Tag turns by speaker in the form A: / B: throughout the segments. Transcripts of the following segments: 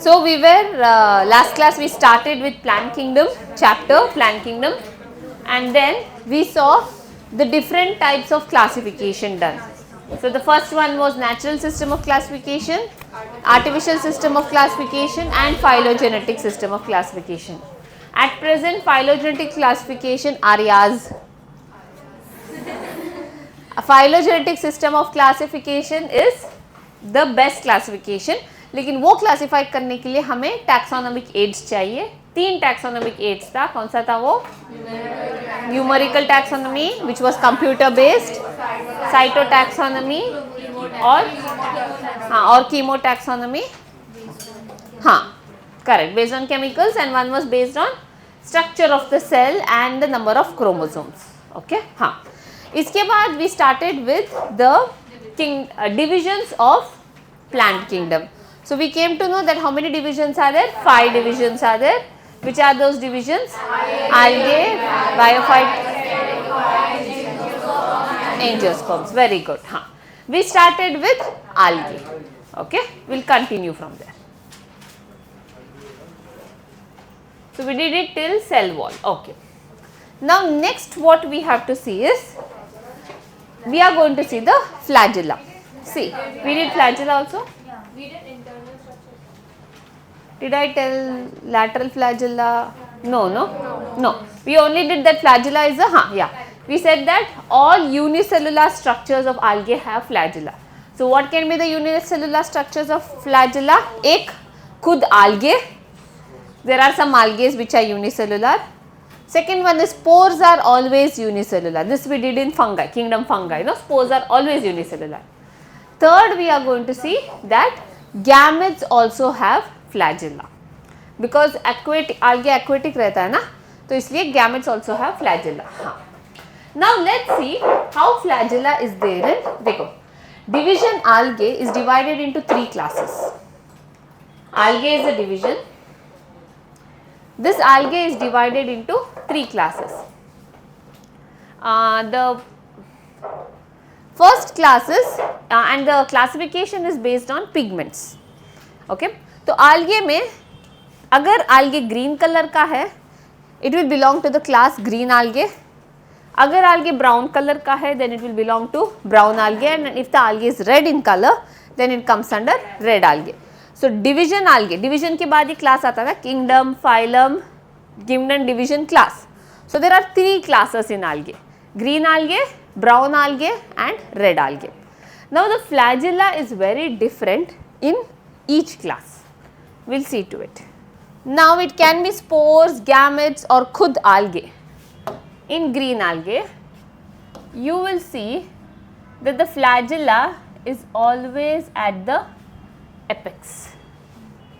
A: So we were last class we started with plant kingdom chapter, plant kingdom, and then we saw the different types of classification done. So the first one was natural system of classification, artificial system of classification, and phylogenetic system of classification. At present, phylogenetic classification Aryas. A phylogenetic system of classification is the best classification. लेकिन वो classify करने के लिए हमें taxonomic ads चाहिए. 3 taxonomic ads था. कौन सा था वो? Numerical taxonomy which was computer based, cytotaxonomy और कीमो टैक्सोनॉमी. हाँ, correct, based on chemicals, and one was based on structure of the cell and the number of chromosomes. Okay, हाँ. इसके बाद we started with the divisions of plant kingdom. So we came to know that how many divisions are there? 5 divisions are there. Which are those divisions? Algae, biophyte, angiosperms. Very good. Huh. We started with algae. Okay, we'll continue from there. So we did it till cell wall. Okay. Now next what we have to see is, we are going to see the flagella. See, we did flagella also.
B: Yeah, we did internal structure.
A: Did I tell lateral flagella? No. We only did that flagella is a, yeah. We said that all unicellular structures of algae have flagella. So what can be the unicellular structures of flagella? एक खुद algae. There are some algae which are unicellular. Second one is spores are always unicellular. This we did in fungi, kingdom fungi. No, spores are always unicellular. Third, we are going to see that gametes also have flagella, because aquatic algae aquatic रहता है ना, तो इसलिए gametes also have flagella. हाँ. Now let's see how flagella is there in. देखो, division algae is divided into 3 classes. Algae is a division. This algae is divided into 3 classes. The first classes and the classification is based on pigments. Okay, तो algae में अगर algae green color का है, it will belong to the class green algae. अगर algae brown color का है, then it will belong to brown algae, and if the algae is red in color, then it comes under red algae. So division algae, division के बाद ये class आता था kingdom, phylum, kingdom, division, class. So there are 3 classes in algae: green algae, brown algae, and red algae. Now the flagella is very different in each class. We'll see to it. Now it can be spores, gametes, or khud algae. In green algae, you will see that the flagella is always at the apex.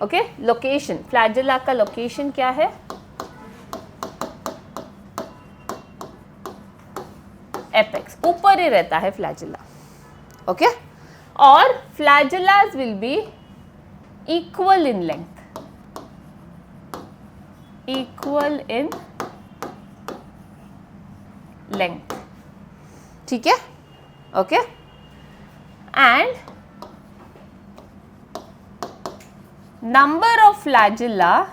A: Okay, location, flagella का location क्या है? Apex, ऊपर ही रहता है flagella. Okay, और flagellas will be equal in length. Equal in length. ठीक है? Okay, and number of flagella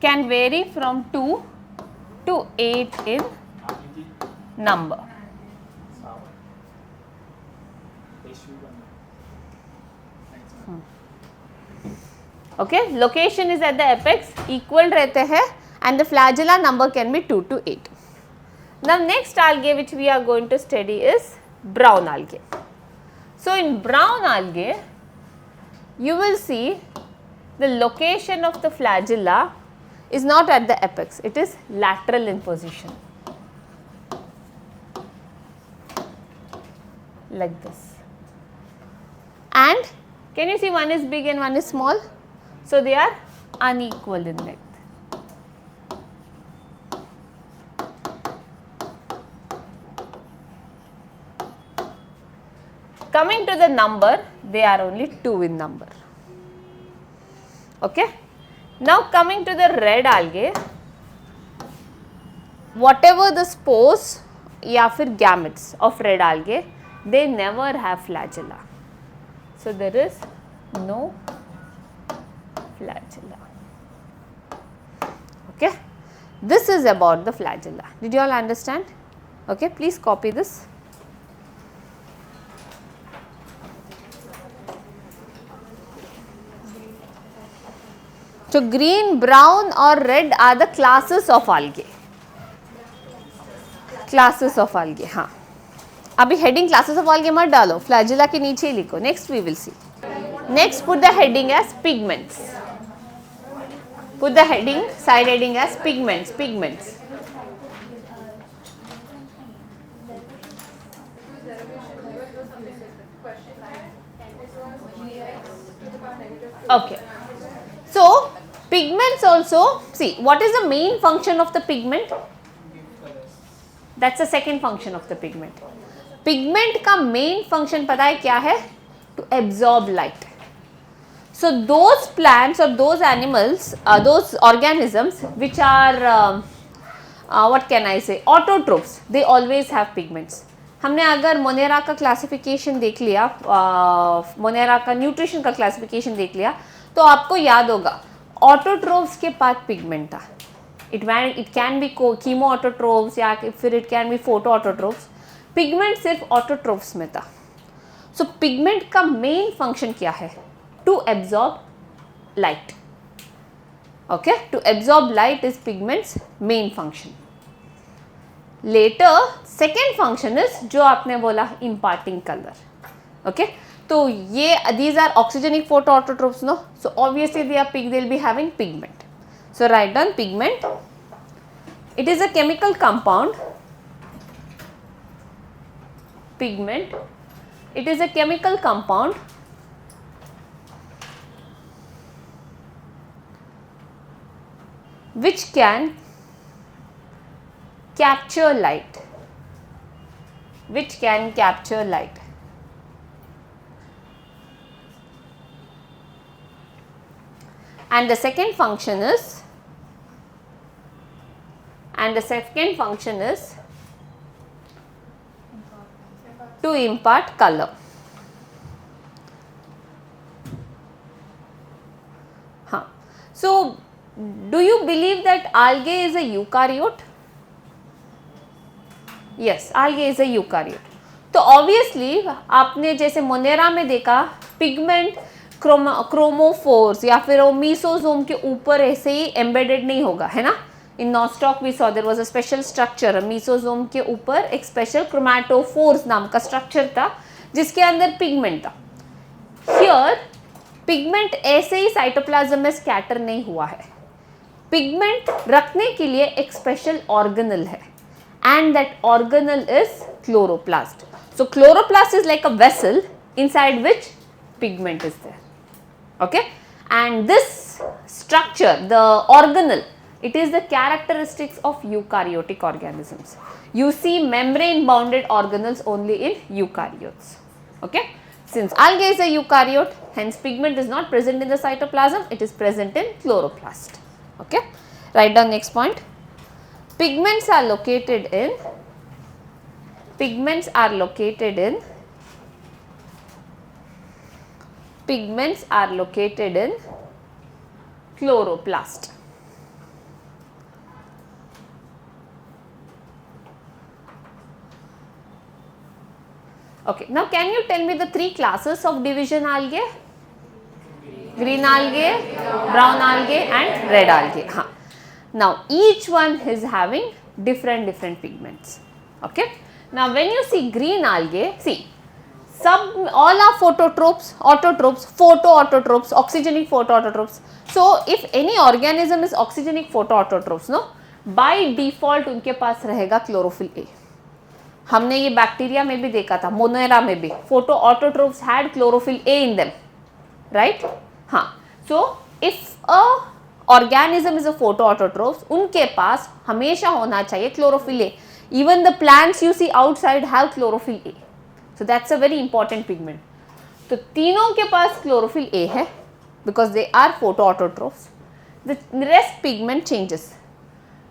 A: can vary from 2 to 8 in number. Okay, location is at the apex, equal रहते हैं, and the flagella number can be 2 to 8. Now next algae which we are going to study is brown algae. So in brown algae, you will see the location of the flagella is not at the apex, it is lateral in position, like this. And can you see one is big and one is small? So they are unequal in length. Coming to the number, they are only 2 in number. Okay. Now coming to the red algae, whatever the spores या फिर gametes of red algae, they never have flagella. So there is no flagella. Okay, this is about the flagella. Did you all understand? Okay, please copy this. So green, brown or red are the classes of algae. Classes of algae. हाँ, अभी heading classes of algae मत डालो, flagella के नीचे ही लिखो. Next we will see. Next put the heading as pigments. Put the heading, side heading as pigments. Pigments. Okay. So pigments also, see what is the main function of the pigment? That's the second function of the pigment. Pigment का main function पता है क्या है? To absorb light. So those plants or those animals, those organisms which are what can I say, autotrophs, they always have pigments. हमने अगर Monera का classification देख लिया, मोनेरा का न्यूट्रिशन का क्लासिफिकेशन देख लिया, तो आपको याद होगा ऑटोट्रोफ्स के पास पिगमेंट था. It can be chemoautotrophs या फिर it can be photoautotrophs. Pigment सिर्फ ऑटोट्रोफ्स में था. सो पिगमेंट का मेन फंक्शन क्या है? To absorb light. Okay, to absorb light is pigments main function. Later second function is जो आपने बोला इम्पार्टिंग कलर. ओके, तो ये these are oxygenic photoautotrophs, no? So obviously they'll be having pigment. So write down pigment. It is a chemical compound. Pigment. It is a chemical compound which can capture light. Which can capture light. And the second function is, to impart color. Huh. So do you believe that algae is a eukaryote? Yes, algae is a eukaryote. तो obviously आपने जैसे Monera में देखा pigment chromophores या फिर वो mesosome के ऊपर ऐसे ही एम्बेडेड नहीं होगा, है ना. In Nostoc we saw there was a special structure. Mesosome के ऊपर एक स्पेशल क्रोमैटोफोर्स नाम का स्ट्रक्चर था जिसके अंदर पिगमेंट था. हियर पिगमेंट ऐसे ही साइटोप्लाज्म में स्कैटर नहीं हुआ है. पिगमेंट रखने के लिए एक स्पेशल ऑर्गेनल है and that organelle is chloroplast. So chloroplast is like a vessel inside which pigment is there. Okay, and this structure, the organelle, it is the characteristics of eukaryotic organisms. You see membrane bounded organelles only in eukaryotes. Okay, since algae is a eukaryote, hence pigment is not present in the cytoplasm, it is present in chloroplast. Okay, write down next point. Pigments are located in chloroplast. Okay, now can you tell me the three classes of division algae? Green algae, brown algae and red algae. Huh. Now each one is having different pigments. Okay. Now when you see green algae, see all are phototrophs, autotrophs, photoautotrophs, oxygenic photoautotrophs. So if any organism is oxygenic photoautotrophs, no, by default उनके पास रहेगा chlorophyll A. हमने ये bacteria में भी देखा था, Monera में भी photoautotrophs had chlorophyll A in them, right? हाँ. So if a organism is a photoautotrophs, उनके पास हमेशा होना चाहिए chlorophyll A. Even the plants you see outside have chlorophyll A. So that's a very important pigment. तो तीनों के पास chlorophyll A है because they are photoautotrophs. The rest pigment changes.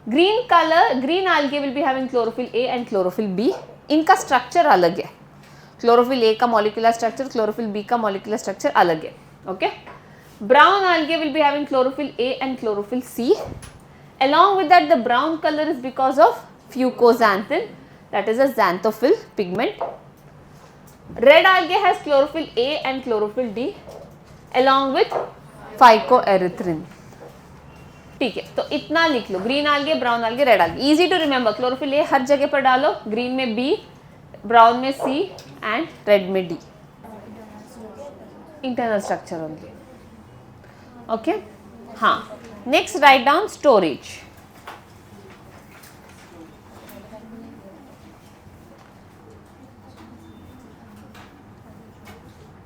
A: Green algae will be having chlorophyll A and chlorophyll B. इनका structure अलग है. Chlorophyll A का molecular structure, chlorophyll B का molecular structure अलग है. Okay? Brown algae will be having chlorophyll A and chlorophyll C. Along with that, the brown color is because of fucoxanthin, that is a xanthophyll pigment. Red algae has chlorophyll A and chlorophyll D along with phycoerythrin. ठीक है, तो इतना लिख लो, green algae, brown algae, red algae. Easy to remember. chlorophyll A हर जगह पर डालो, ग्रीन में B, ब्राउन में C and रेड में D. Internal structure only. Okay, हाँ. Next write down storage.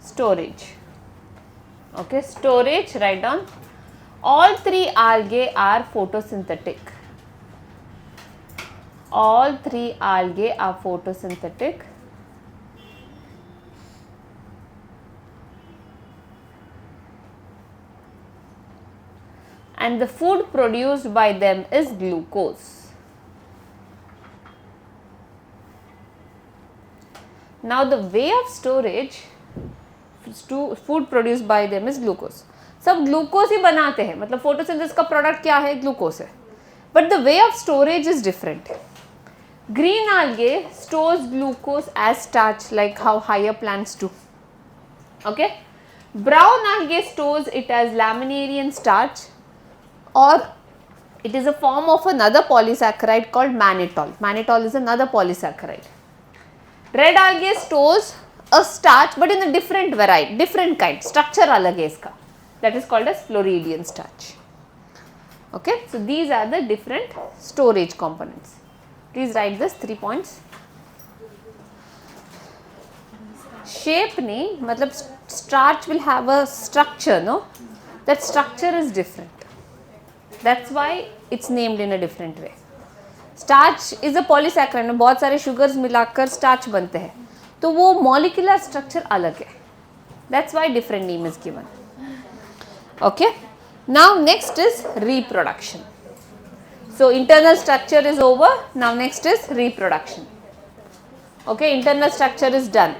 A: Storage. Okay, storage, write down. All three algae are photosynthetic. All three algae are photosynthetic. And the food produced by them is glucose. Now the way of storage, food produced by them is glucose. सब glucose ही बनाते हैं, मतलब photosynthesis का product क्या है, glucose है. But the way of storage is different. Green algae stores glucose as starch like how higher plants do. Okay, brown algae stores it as laminarian starch, or it is a form of another polysaccharide called mannitol. Mannitol is another polysaccharide. Red algae stores a starch but in a different variety, different kind, structure अलग है इसका, that is called as Floridian starch. Okay, so these are the different storage components. Please write this 3 points. Shape नहीं, मतलब starch will have a structure, no? That structure is different. That's why it's named in a different way. Starch is a polysaccharide. बहुत सारे sugars मिलाकर starch बनते हैं, तो वो molecular structure अलग है. That's why different name is given. Okay. Now next is reproduction. So internal structure is over. Now next is reproduction. Okay, internal structure is done.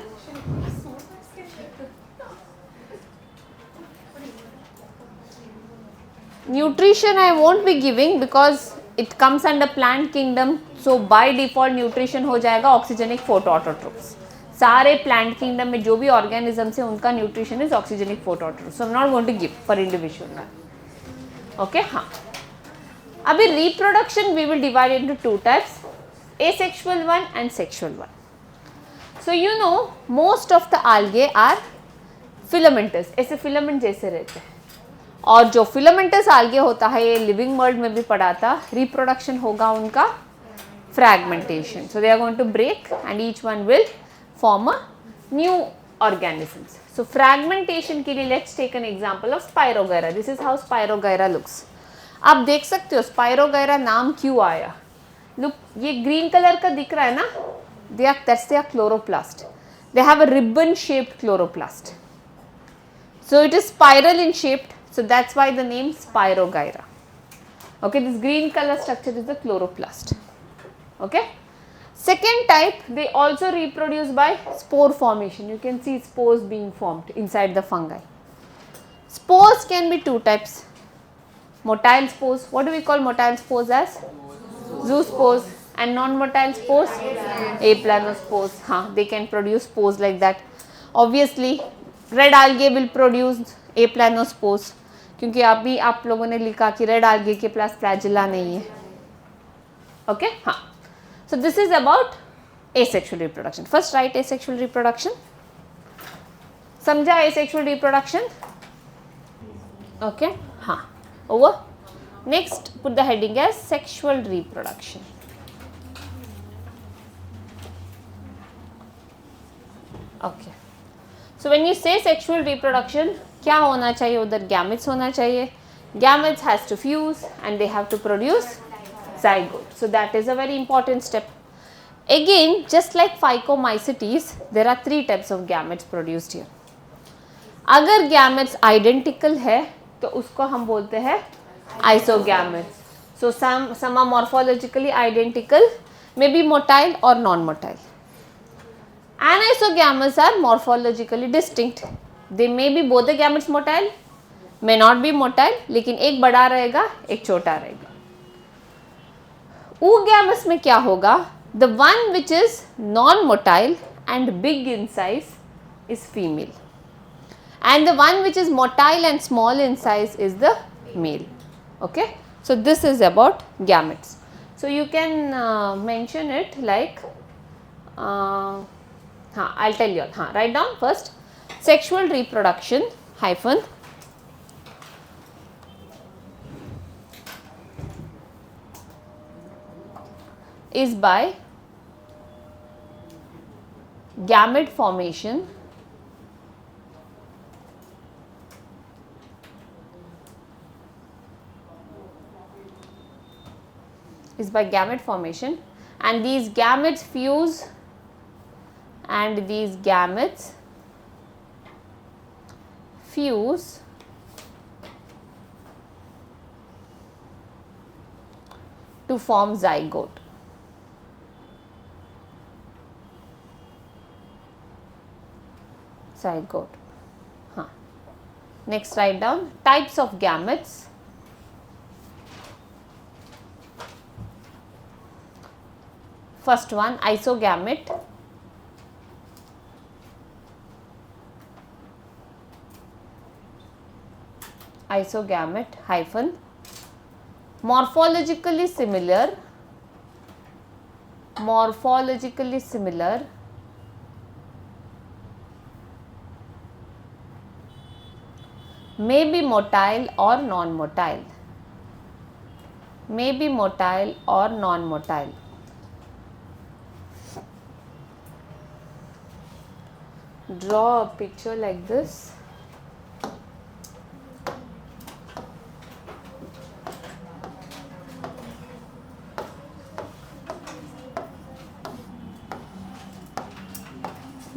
A: Nutrition I won't be giving because it comes under plant kingdom. So by default nutrition हो जाएगा oxygenic photoautotrophs. सारे plant kingdom में जो भी organisms है उनका nutrition is oxygenic phototroph. So I am not going to give for individual. Okay, हाँ. अभी reproduction we will divide into two types, asexual one and sexual one. So you know most of the algae are filamentous, ऐसे filament जैसे रहते हैं. और जो filamentous algae होता है, ये लिविंग वर्ल्ड में भी पढ़ा था, रिप्रोडक्शन होगा उनका fragmentation. So they are going to break and each one will form a new organisms. So fragmentation के लिए let's take an example of Spirogyra. This is how Spirogyra looks. आप देख सकते हो Spirogyra नाम क्यों आया. Look, ये green color का दिख रहा है ना, that's their chloroplast. They have a ribbon shaped chloroplast. So it is spiral in shape, so that's why the name Spirogyra. Okay, this green color structure is the chloroplast. Okay. Second type, they also reproduce by spore formation. You can see spores being formed inside the fungi. Spores can be two types. Motile spores. What do we call motile spores as? Zoospores. And non-motile spores? Aplanospores. They can produce spores like that. Obviously, red algae will produce aplanospores. क्योंकि अभी आप लोगों ने लिखा कि red algae के पास flagella नहीं है. Okay? हाँ. So this is about asexual reproduction. First write asexual reproduction. समझा asexual reproduction? Okay, हाँ. Over. Next, put the heading as sexual reproduction. Okay. So when you say sexual reproduction, क्या होना चाहिए उधर? Gametes होना चाहिए. Gametes has to fuse and they have to produce zygote. So that is a very important step. Again, just like Phycomycetes, there are 3 types of gametes produced here. अगर gametes identical है तो उसको हम बोलते हैं isogametes. So some are morphologically identical, may be motile or non-motile. Anisogametes are morphologically distinct. They may be both the gametes motile, may not be motile, लेकिन एक बड़ा रहेगा एक छोटा रहेगा। oogamous में क्या होगा? The one which is non-motile and big in size is female, and the one which is motile and small in size is the male. Okay, so this is about gametes. So you can mention it like, I'll tell you all. Write down first, sexual reproduction hyphen is by gamete formation and these gametes fuse to form zygote. Next, write down types of gametes. First one, isogamete. Hyphen morphologically similar may be motile or non-motile. Draw a picture like this.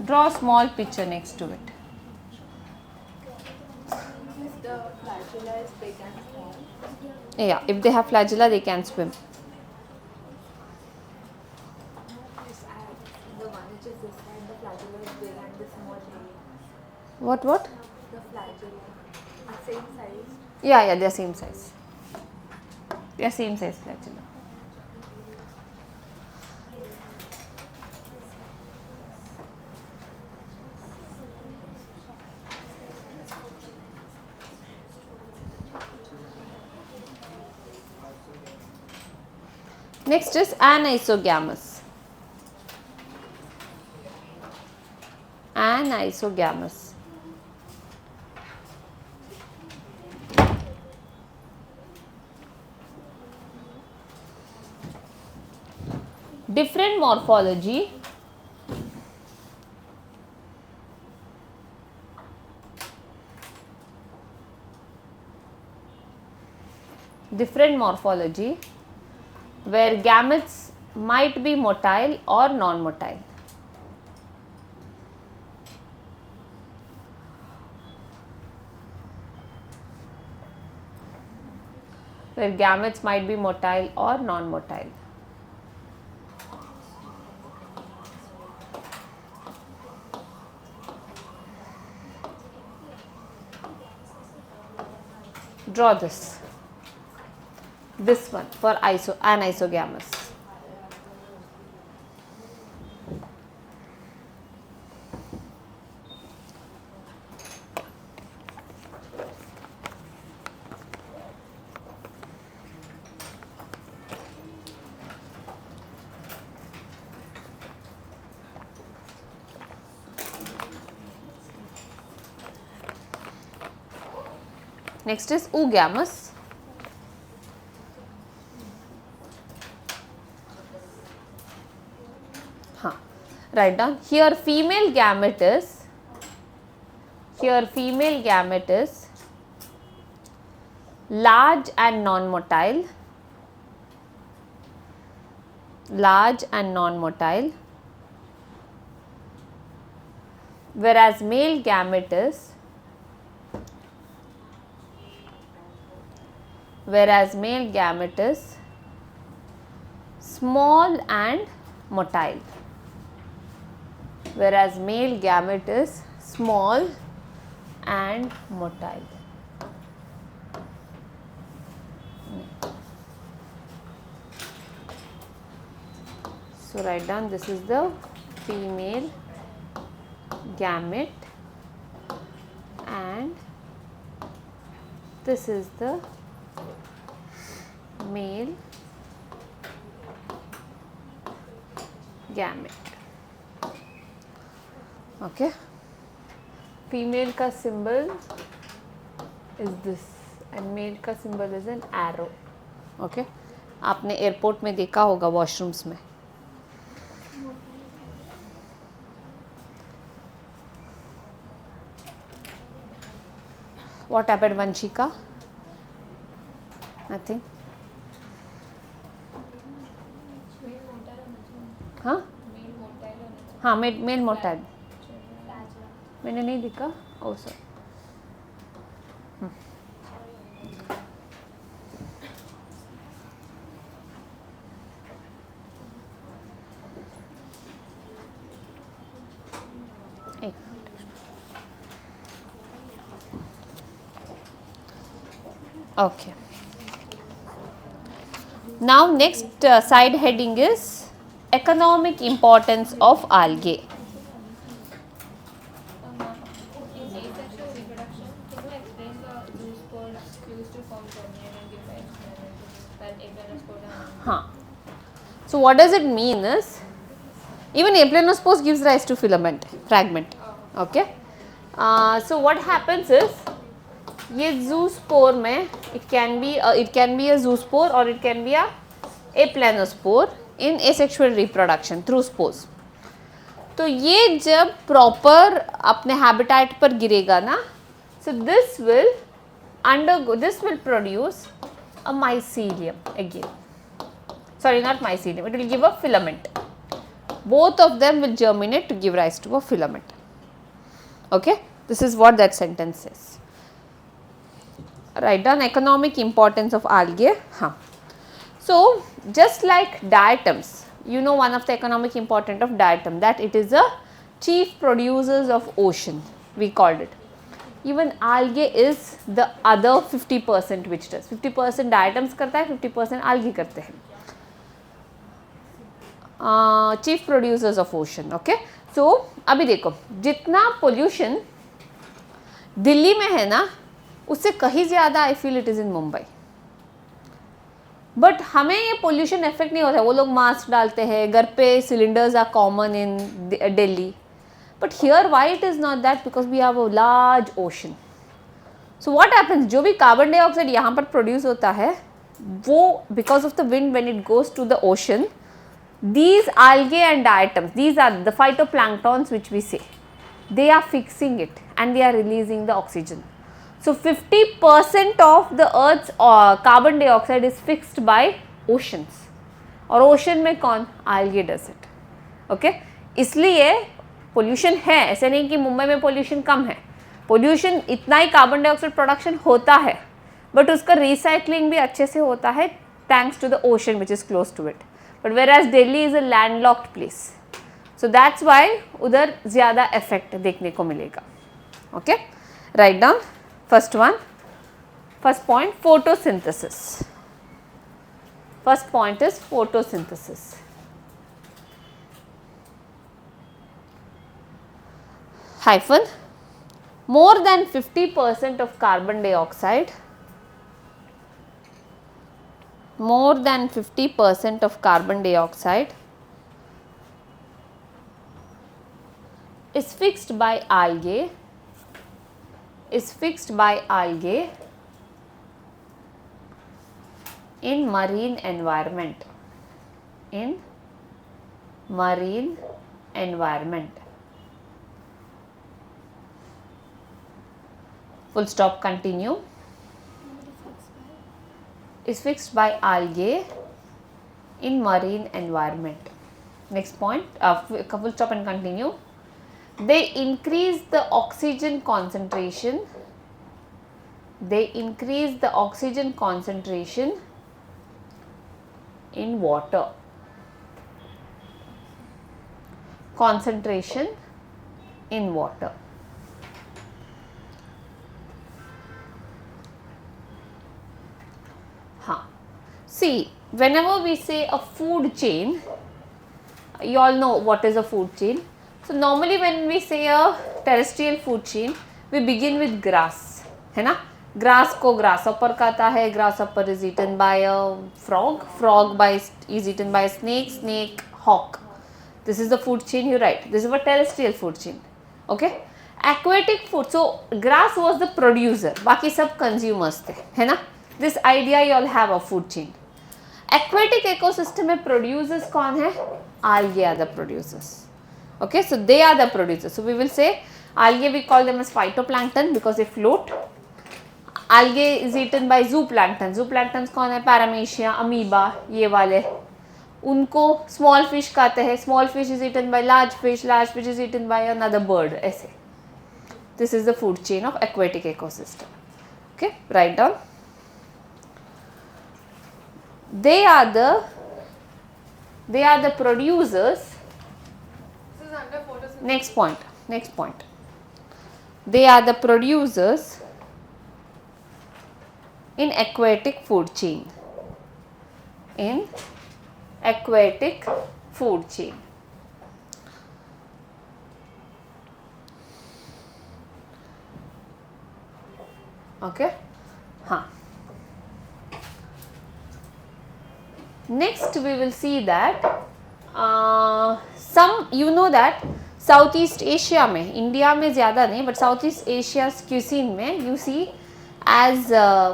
A: Draw a small picture next to it.
B: If the flagella is big and small.
A: Yeah, if they have flagella, they can swim.
B: The one which is this side, the flagella is big and the small is.
A: What?
B: The flagella are same size.
A: Yeah, they are same size. Flagella. Next is anisogamous. Different morphology. Where gametes might be motile or non-motile. Draw this one for anisogamous. Next is oogamous. Write down here female gamete is large and non-motile, whereas male gamete is small and motile. So write down this is the female gamete and this is the male gamete. Okay, female का symbol is this and male का symbol is an arrow. Okay, आपने airport में देखा होगा washrooms में. What happened, Vanshika? Nothing. हाँ हाँ mail motile मैंने नहीं दिखा. ओ sir Okay. Now next side heading is economic importance of algae.
B: In asexual reproduction, can you explain the zoospores used to form colony and give rise that aplanospora?
A: Huh. So what does it mean is even aplanospores gives rise to filament fragment. Okay. So what happens is ये zoospore में it can be a zoospore or it can be a aplanospore in asexual reproduction through spores. तो ये जब proper अपने habitat पर गिरेगा ना, so this will produce a mycelium again. Sorry, not mycelium, it will give a filament. Both of them will germinate to give rise to a filament. Okay, this is what that sentence says. Write down economic importance of algae. Huh. So just like diatoms, you know one of the economic importance of diatom that it is a chief producers of ocean, we called it. Even algae is the other 50% which does 50% diatoms करता है 50% algae करते हैं. Chief producers of ocean. Okay. So अभी देखो जितना pollution Delhi में है ना उससे कहीं ज़्यादा I feel it is in Mumbai. But हमें ये पोल्यूशन इफेक्ट नहीं होता है. वो लोग मास्क डालते हैं, घर पे cylinders are common in Delhi. But here why it is not that because we have a large ocean. So what happens, जो भी कार्बन डाइऑक्साइड यहाँ पर प्रोड्यूस होता है वो because of the wind when it goes to the ocean, these algae and diatoms, these are the phytoplanktons which we say, they are fixing it and they are releasing the oxygen. So 50% of the earth's carbon dioxide is fixed by oceans. और ocean में कौन? algae does it. Okay? इसलिए pollution है, ऐसे नहीं कि मुंबई में pollution कम है. pollution इतना ही carbon dioxide production होता है, but उसका recycling भी अच्छे से होता है thanks to the ocean which is close to it. But whereas Delhi is a landlocked place, so that's why उधर ज़्यादा effect देखने को मिलेगा. Okay, write down first one. First point, photosynthesis. First point is photosynthesis. Hyphen, more than 50% of carbon dioxide. More than 50% of carbon dioxide is fixed by algae, in marine environment, Full stop, continue. Is fixed by algae in marine environment. Next point, full stop and continue. They increase the oxygen concentration. In water. Concentration in water. See, whenever we say a food chain, You all know what is a food chain. So normally when we say a terrestrial food chain, we begin with grass, है ना. Grass को grasshopper खाता है, grasshopper is eaten by a frog, frog is eaten by a snake, snake hawk. This is the food chain you write. This is a terrestrial food chain. Okay. Aquatic food, so grass was the producer, बाकी सब consumers थे, है ना. This idea you all have of food chain. Aquatic ecosystem में producers कौन है? Algae are the producers. Okay, so they are the producers. So we will say algae, we call them as phytoplankton because they float. Algae is eaten by zooplankton. Zooplankton कौन है? Paramecia, amoeba, ये वाले. उनको small fish खाते हैं. Small fish is eaten by large fish is eaten by another bird. ऐसे. This is the food chain of aquatic ecosystem. Okay, write down. They are the producers.
B: This is under photosynthesis.
A: Next point. They are the producers in aquatic food chain. In aquatic food chain. Okay. Next we will see that some, you know that Southeast Asia में, India में ज़्यादा नहीं, but Southeast Asia's cuisine में you see as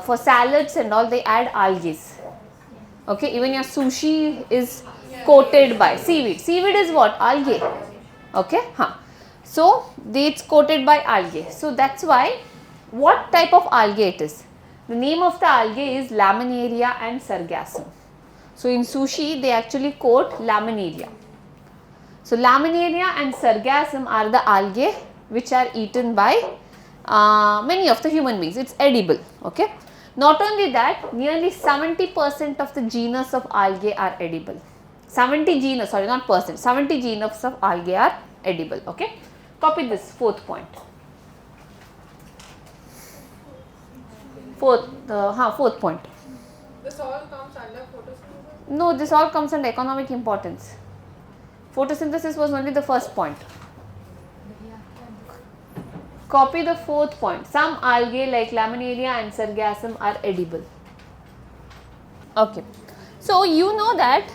A: for salads and all they add algae. Okay, even your sushi is coated by seaweed. Seaweed is what? Algae. Okay, so it's coated by algae. So that's why, what type of algae it is? The name of the algae is Laminaria and Sargassum. So in sushi they actually coat Laminaria. So Laminaria and Sargassum are the algae which are eaten by many of the human beings. It's edible. Okay. Not only that, nearly 70% of the genus of algae are edible. 70 genus, sorry, not percent. 70 genus of algae are edible. Okay. Copy this fourth point. Fourth point.
B: This all comes under photosynthesis?
A: No, this all comes under economic importance. Photosynthesis was only the first point. Copy the fourth point. Some algae like Laminaria and Sargassum are edible. Okay. So you know that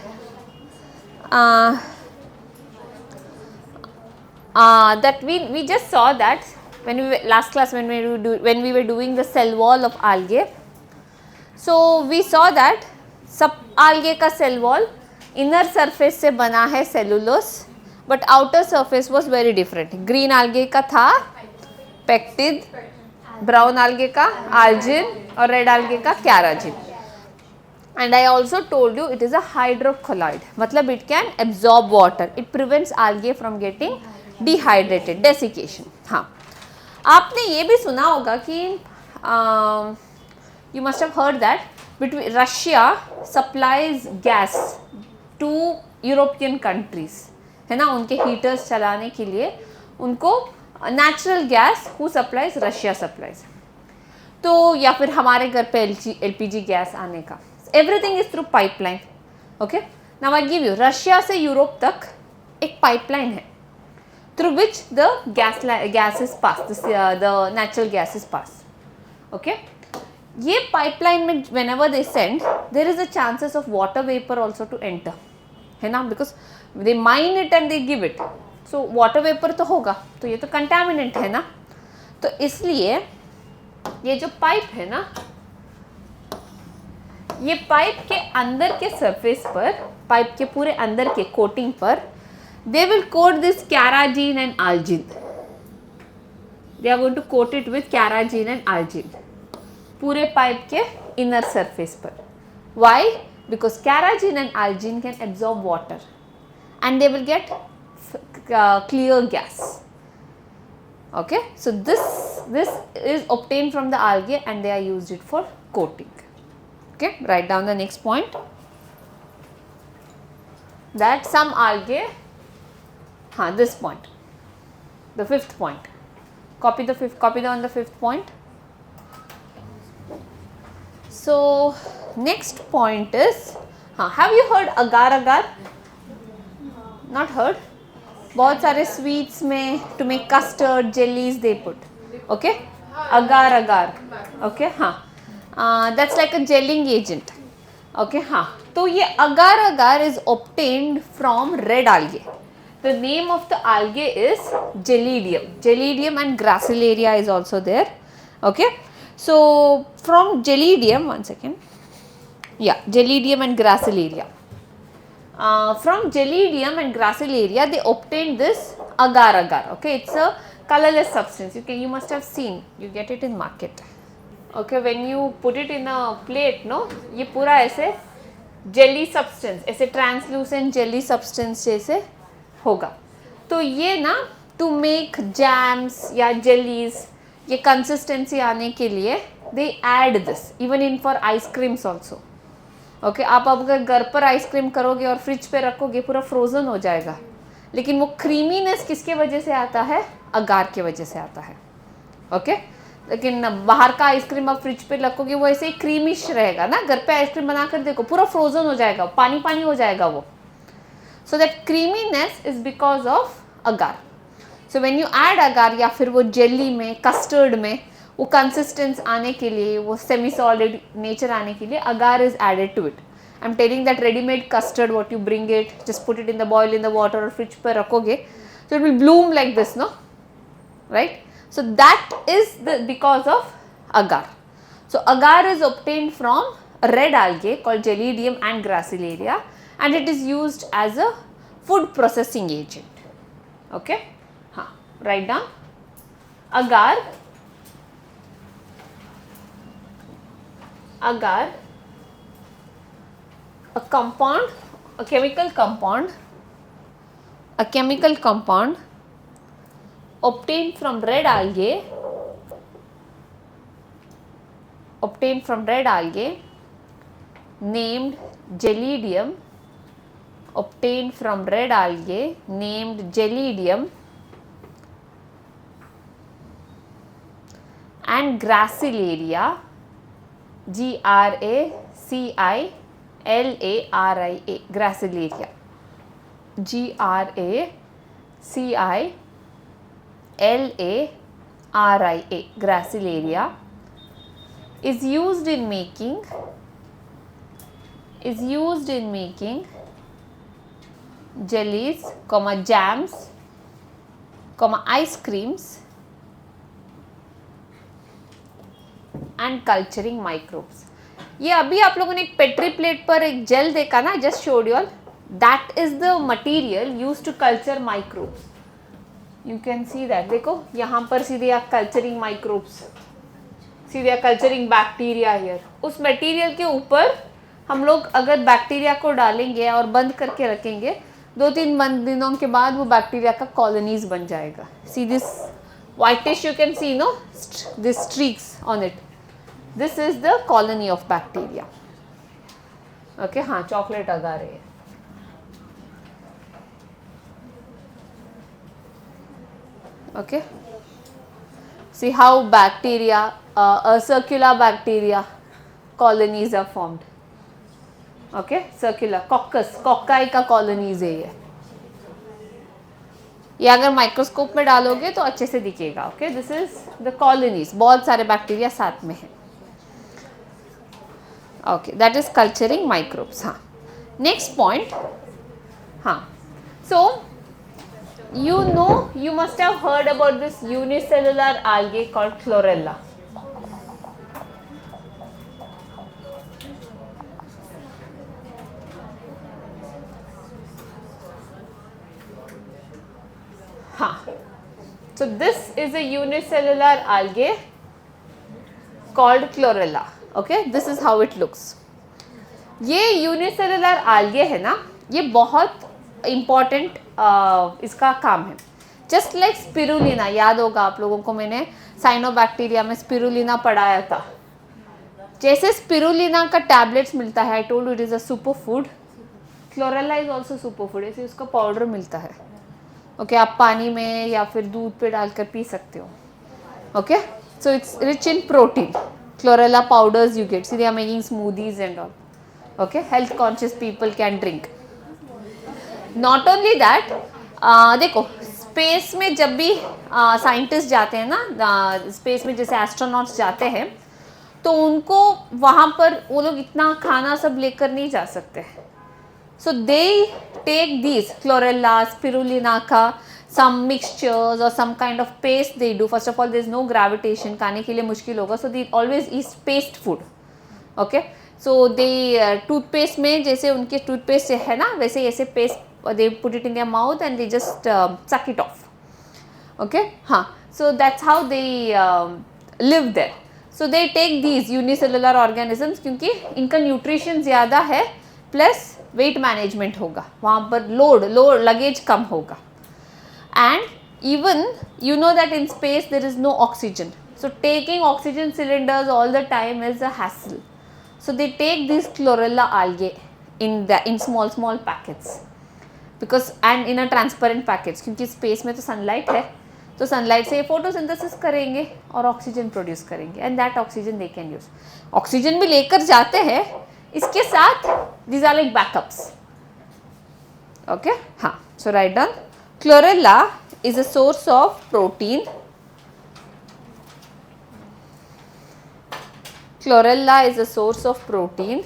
A: that we just saw that when we were last class when we were doing the cell wall of algae. So we saw that सब algae का cell wall inner surface से बना है cellulose, but outer surface was very different. Green algae का था pectin, brown algae का algin और red algae का carragin. And I also told you it is a hydrocolloid, मतलब it can absorb water. It prevents algae from getting dehydrated, desiccation. हाँ, आपने ये भी सुना होगा कि you must have heard that between Russia supplies gas to European countries, है ना, उनके heaters चलाने के लिए उनको natural gas who supplies, Russia supplies. तो या फिर हमारे घर पे LPG गैस आने का, everything is through pipeline. Okay, now I give you, Russia से यूरोप तक एक pipeline है through which the gases pass, the natural gases pass. Okay, ये pipeline में whenever they send, there is a chances of water vapor also to enter, है ना, because they mine it and they give it. So water vapor तो होगा, तो ये तो contaminant है ना, तो इसलिए ये जो पाइप है ना, ये पाइप के अंदर के सरफेस पर, पाइप के पूरे अंदर के कोटिंग पर, they will coat this carrageen and algin. They are going to coat it with carrageen and algin. पूरे पाइप के inner surface पर. Why? Because carrageen and algin can absorb water, and they will get clear gas. Okay, so this is obtained from the algae and they are used it for coating. Okay, write down the next point, that some algae, this point, the fifth point, copy the fifth point. So next point is, have you heard agar agar? Not heard? बहुत सारे sweets में to make custard jellies they put, okay, agar agar, okay, हाँ, that's like a gelling agent, okay, हाँ. तो ये agar agar is obtained from red algae. The name of the algae is Gelidium. Gelidium and Gracilaria is also there. Okay. So from Gelidium, one second. Yeah, Gelidium and Gracilaria. From Gelidium and Gracilaria, they obtained this agar agar. Okay, it's a colorless substance. You must have seen. You get it in market. Okay, when you put it in a plate, no, ये पूरा ऐसे jelly substance, ऐसे translucent jelly substance जैसे होगा. तो ये ना to make jams या जेलीज, ये कंसिस्टेंसी आने के लिए they add this even in for ice creams also. Okay, आप अगर घर पर आइसक्रीम करोगे और फ्रिज पे रखोगे पूरा फ्रोज़न हो जाएगा, लेकिन वो क्रीमीनेस किसके वजह से आता है? अगार के वजह से आता है. ओके, लेकिन बाहर का आइसक्रीम आप फ्रिज पे रखोगे वो ऐसे ही क्रीमिश रहेगा ना. घर पे आइसक्रीम बना कर देखो पूरा फ्रोज़न हो जाएगा, पानी पानी हो जाएगा वो. So that creaminess is because of agar. So when you add agar या फिर वो jelly में, custard में वो consistence आने के लिए, वो semi solid nature आने के लिए agar is added to it. I'm telling that ready-made custard, what you bring it, just put it in the boil in the water और fridge पर रखोगे, so it will bloom like this, no? Right? So that is the because of agar. So agar is obtained from a red algae called Gelidium and Gracilaria, and it is used as a food processing agent. Okay, हाँ, write down agar, a compound, a chemical compound obtained from red algae, named Gelidium, obtained from red algae named Gelidium and Gracilaria, Gracilaria, Gracilaria, Gracilaria, Gracilaria is used in making jellies, jams, ice creams and culturing microbes. ये अभी आप लोगों ने एक petri plate पर एक gel देखा ना, just showed you all, that is the material used to culture microbes. You can see that, देखो यहाँ पर सीधे आप कल्चरिंग माइक्रोब्स, सीधे कल्चरिंग बैक्टीरिया हियर. उस मटेरियल के ऊपर हम लोग अगर बैक्टीरिया को डालेंगे और बंद करके रखेंगे, 2-3 दिनों के बाद वो बैक्टीरिया का कॉलोनीज बन जाएगा. See this whitish, you can see, no, this streaks on it. This is the colony of bacteria. Okay, हाँ, chocolate agar है. Okay, see how bacteria, a circular bacteria colonies are formed. Okay, circular, coccus, cocci का colonies है ये अगर microscope में डालोगे तो अच्छे से दिखेगा. Okay, this is the colonies, बहुत सारे बैक्टीरिया साथ में हैं. Okay, that is culturing microbes. हाँ, नेक्स्ट पॉइंट. हाँ, सो you know, you must have heard about this unicellular algae called chlorella. Huh. So this is a unicellular algae called chlorella. Okay, this is how it looks. ये unicellular algae है ना, ये बहुत important इसका काम है. Just like spirulina, याद होगा आप लोगों को, मैंने साइनोबैक्टीरिया में स्पिरुलिना पढ़ाया था. जैसे स्पिरुलिना का टैबलेट्स मिलता है, I told you it is a super food, chlorella is also super food. ऐसे उसका पाउडर मिलता है. ओके, आप पानी में या फिर दूध पे डालकर पी सकते हो. Okay, so it's rich in protein. Chlorella powders you get, see they are making smoothies and all. Okay, health conscious people can drink. Not only that, देखो स्पेस में जब भी साइंटिस्ट जाते हैं ना, स्पेस में जैसे एस्ट्रोनॉट्स जाते हैं, तो उनको वहाँ पर वो लोग इतना खाना सब लेकर नहीं जा सकते. So they take these chlorella, spirulina, some mixtures or some kind of paste they do. First of all, there is no gravitation, खाने के लिए मुश्किल होगा, so they always eat paste food. Okay, so they toothpaste में जैसे उनके toothpaste है ना, वैसे ऐसे paste they put it in their mouth and they just suck it off. Okay, हाँ, so that's how they live there. So they take these unicellular organisms क्योंकि इनका न्यूट्रिशन ज़्यादा है, प्लस वेट मैनेजमेंट होगा, वहाँ पर लोड लगेज कम होगा. And even you know that in space there is no oxygen, so taking oxygen cylinders all the time is a hassle. So they take this chlorella algae in small packets, because and in a transparent packets, क्योंकि space में तो sunlight है, तो sunlight से photosynthesis करेंगे और oxygen produce करेंगे, and that oxygen they can use. Oxygen भी लेकर जाते हैं, इसके साथ these are like backups. Okay, हाँ, so write down chlorella is a source of protein. Chlorella is a source of protein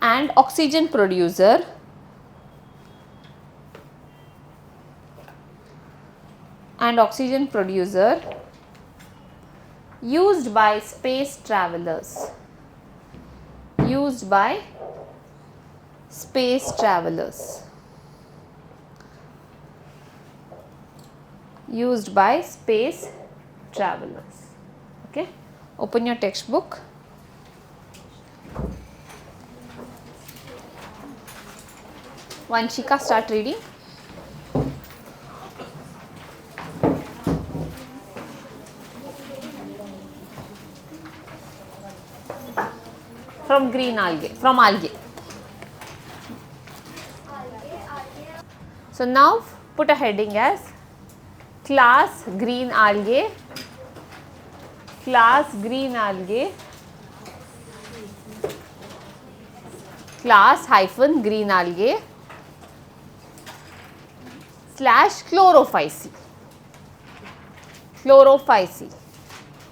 A: and oxygen producer. Used by space travelers. Used by space travelers. Used by space travelers. Okay, open your textbook. Vanshika, start reading. From green algae, from algae. So now put a heading as class green algae, class green algae, class hyphen green algae slash chlorophyceae. Chlorophyceae.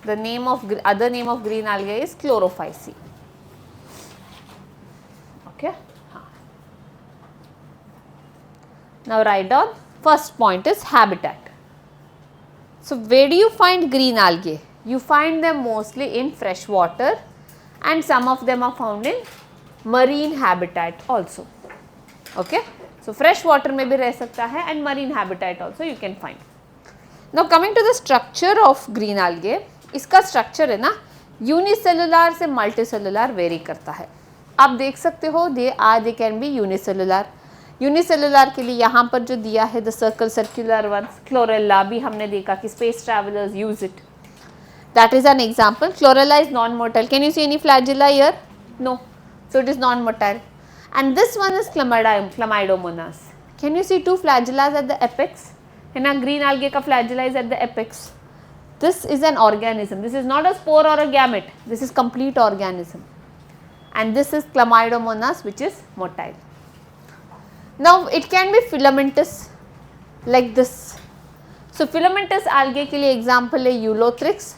A: The name of other name of green algae is chlorophyceae. Okay. Now write down first point is habitat. So where do you find green algae? You find them mostly in fresh water and some of them are found in marine habitat also. Okay. So fresh water में भी रह सकता है and marine habitat also you can find. Now coming to the structure of green algae, इसका structure है ना unicellular से multicellular vary करता है. आप देख सकते हो they can be unicellular. Unicellular के लिए यहाँ पर जो दिया है द सर्कुलर वंस, क्लोरेला भी हमने देखा कि space travellers use it, that is an example. Chlorella is non motile. Can you see any flagella here? No, so it is non motile. And this one is Chlamydomonas. Can you see two flagellas at the apex? है ना, green algae का flagella is at the apex. This is an organism. This is not a spore और a gamete. This is complete organism. And this is Chlamydomonas, which is motile. Now it can be filamentous like this. So filamentous algae के लिए example है Eulothrix.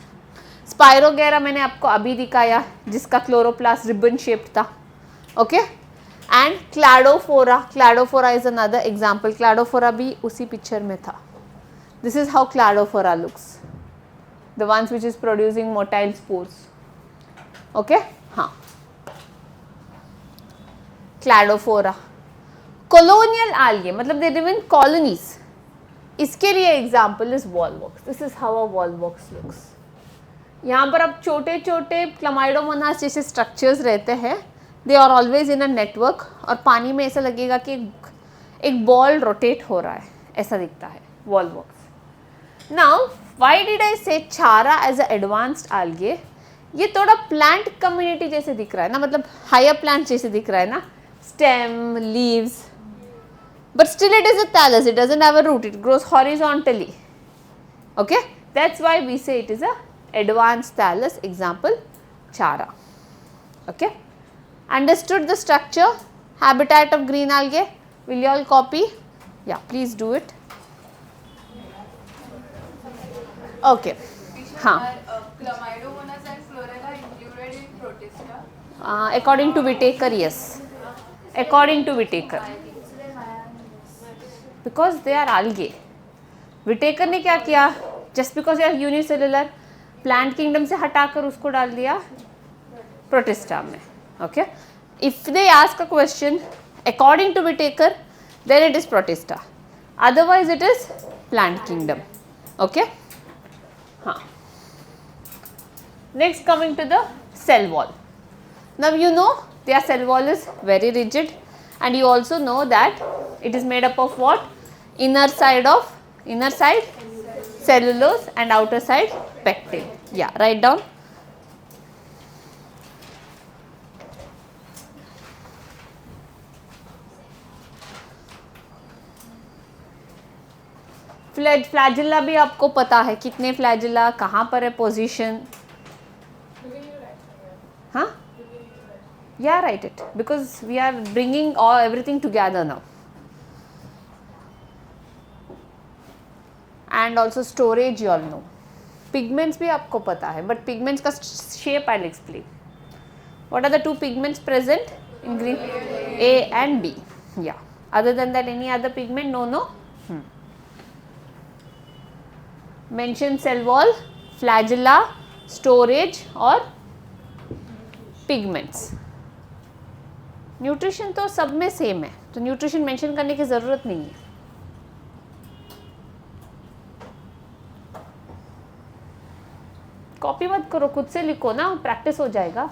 A: Spirogyra मैंने आपको अभी दिखाया जिसका chloroplast ribbon shaped था. Okay, and Cladophora. Cladophora is another example. Cladophora भी उसी पिक्चर में था. This is how Cladophora looks. The ones which is producing motile spores. Okay, हाँ. Cladophora. Colonial algae मतलब they live in colonies. इसके लिए example is Volvox. This is how a Volvox looks. यहाँ पर अब छोटे छोटे Chlamydomonas जैसे structures रहते हैं. They are always in a network और पानी में ऐसा लगेगा कि एक ball rotate हो रहा है, ऐसा दिखता है Volvox. Now why did I say Chara as a advanced algae? ये थोड़ा plant community जैसे दिख रहा है ना, मतलब higher plant जैसे दिख रहा है ना, stem, leaves, but still it is a thallus. It doesn't have a root. It grows horizontally. Okay, that's why we say it is a advanced thallus. Example, Chara. Okay, Understood the structure, habitat of green algae? Will you all copy? Yeah, please do it. Okay. हाँ.
C: Chlamydomonas and Chlorella included in Protista.
A: According to Whitaker, yes. According to Whitaker. Because they are algae. Whitaker ने क्या किया? Just because they are unicellular, plant kingdom से हटाकर उसको डाल दिया Protista में. Okay. If they ask a question according to Whitaker, then it is Protista. Otherwise, it is plant kingdom. Okay. Next, coming to the cell wall. Now you know their cell wall is very rigid, and you also know that it is made up of what? Inner side cellulose and outer side pectin. Yeah, write down. Flagella भी आपको पता है कितने flagella, कहाँ पर है position. हाँ, yeah, write it because we are bringing everything together now. And also storage you all know. Pigments भी आपको पता है, but pigments का shape I'll explain. What are the two pigments present in green? A and B. Yeah. Other than that, any other pigment? No. Mention cell wall, flagella, storage और pigments. Nutrition तो सब में same है, तो nutrition mention करने की ज़रूरत नहीं है. कॉपी मत करो, खुद से लिखो ना, प्रैक्टिस हो जाएगा.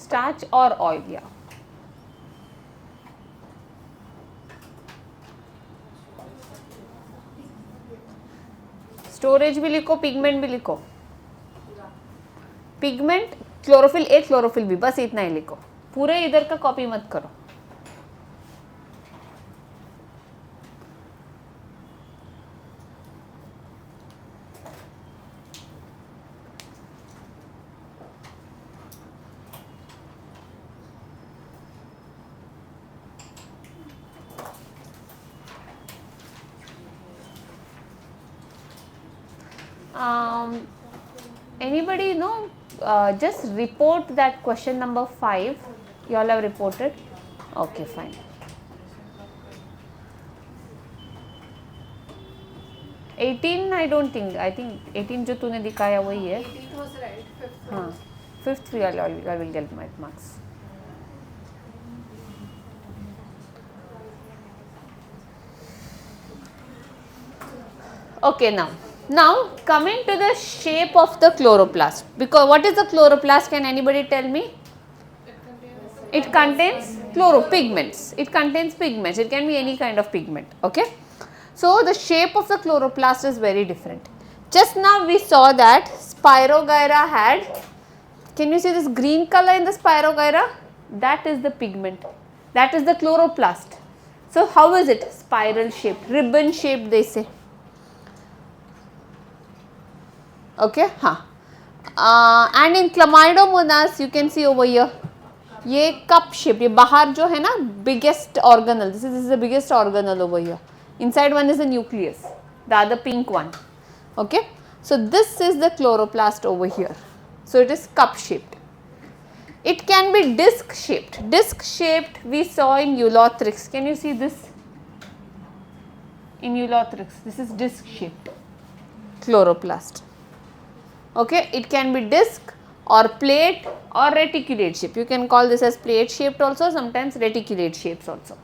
A: स्टार्च और ऑयल. या स्टोरेज भी लिखो, पिगमेंट भी लिखो. Pigment, chlorophyll A, chlorophyll B, बस इतना ही लिखो. पूरे इधर का कॉपी मत करो. Anybody know? Just report that question number 5. You all have reported? Okay, fine. I don't think. I think 18 जो तूने दिखाया वही है.
C: 18th was right. 5th.
A: हाँ, 5th I will get my marks. Okay, now coming to the shape of the chloroplast. Because what is the chloroplast? Can anybody tell me? It contains chloropigments. It contains pigments. It can be any kind of pigment. Okay. So the shape of the chloroplast is very different. Just now we saw that Spirogyra had. Can you see this green color in the Spirogyra? That is the pigment. That is the chloroplast. So how is it? Spiral shaped, ribbon shaped they say. Okay, हाँ. And in Chlamydomonas you can see over here. ये cup shape, ये बाहर जो है ना biggest organelle. This is the biggest organelle over here. Inside one is the nucleus, the other pink one. Okay, so this is the chloroplast over here. So it is cup shaped. It can be disc shaped. Disc shaped we saw in Eulothrix. Can you see this? In Eulothrix, this is disc shaped chloroplast. Okay, it can be disc or plate or reticulate shape. You can call this as plate shaped also, sometimes reticulate shapes also.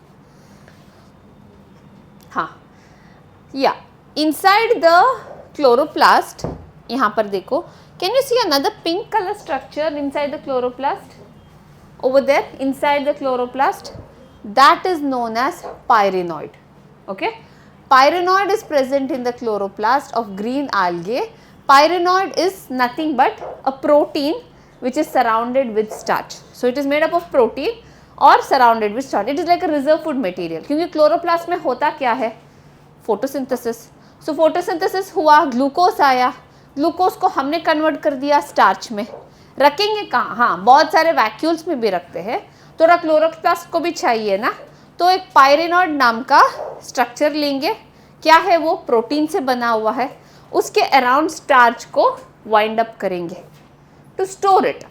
A: Yeah, inside the chloroplast, यहाँ पर देखो, can you see another pink color structure inside the chloroplast? Over there, inside the chloroplast, that is known as pyrenoid. Okay, pyrenoid is present in the chloroplast of green algae, Pyranod is nothing but a protein which is surrounded with starch. So it is made up of protein or surrounded with starch. It is like a reserve food material. क्योंकि chloroplast में होता क्या है? Photosynthesis. सो photosynthesis हुआ, glucose आया, glucose को हमने convert कर दिया स्टार्च में. रखेंगे कहाँ? हाँ, बहुत सारे वैक्यूल्स में भी रखते हैं. थोड़ा क्लोरोप्लास्ट को भी चाहिए ना, तो एक पायरेनॉइड नाम का स्ट्रक्चर लेंगे. क्या है वो? प्रोटीन से बना हुआ है. उसके अराउंड स्टार्च को वाइंड अप करेंगे टू स्टोर इट.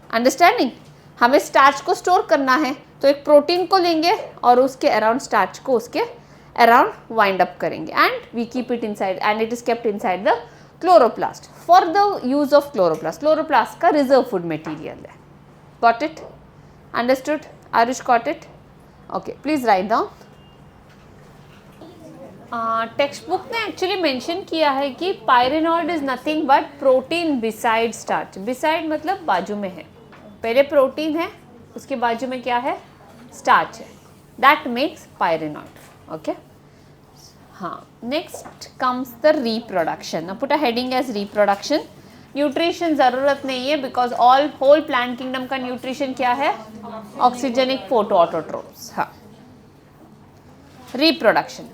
A: अंडरस्टैंडिंग? हमें स्टार्च को स्टोर करना है, तो एक प्रोटीन को लेंगे और उसके अराउंड स्टार्च को उसके अराउंड वाइंड अप करेंगे and we keep it inside and it is kept inside the chloroplast for the use of chloroplast. Chloroplast का रिजर्व फूड मटेरियल है. Got it? Understood? Aarush got it? Okay, please write down. Textbook ने actually mention किया है कि pyrenoid is nothing but protein beside starch. Beside मतलब बाजू में है. पहले प्रोटीन है, उसके बाजू में क्या है? स्टार्च है. That makes pyrenoid. ओके, हाँ. Next comes the reproduction. Put a heading as reproduction. Nutrition ज़रूरत नहीं है बिकॉज होल प्लांट किंगडम का न्यूट्रिशन क्या है? Oxygenic photoautotrophs. हाँ. Reproduction.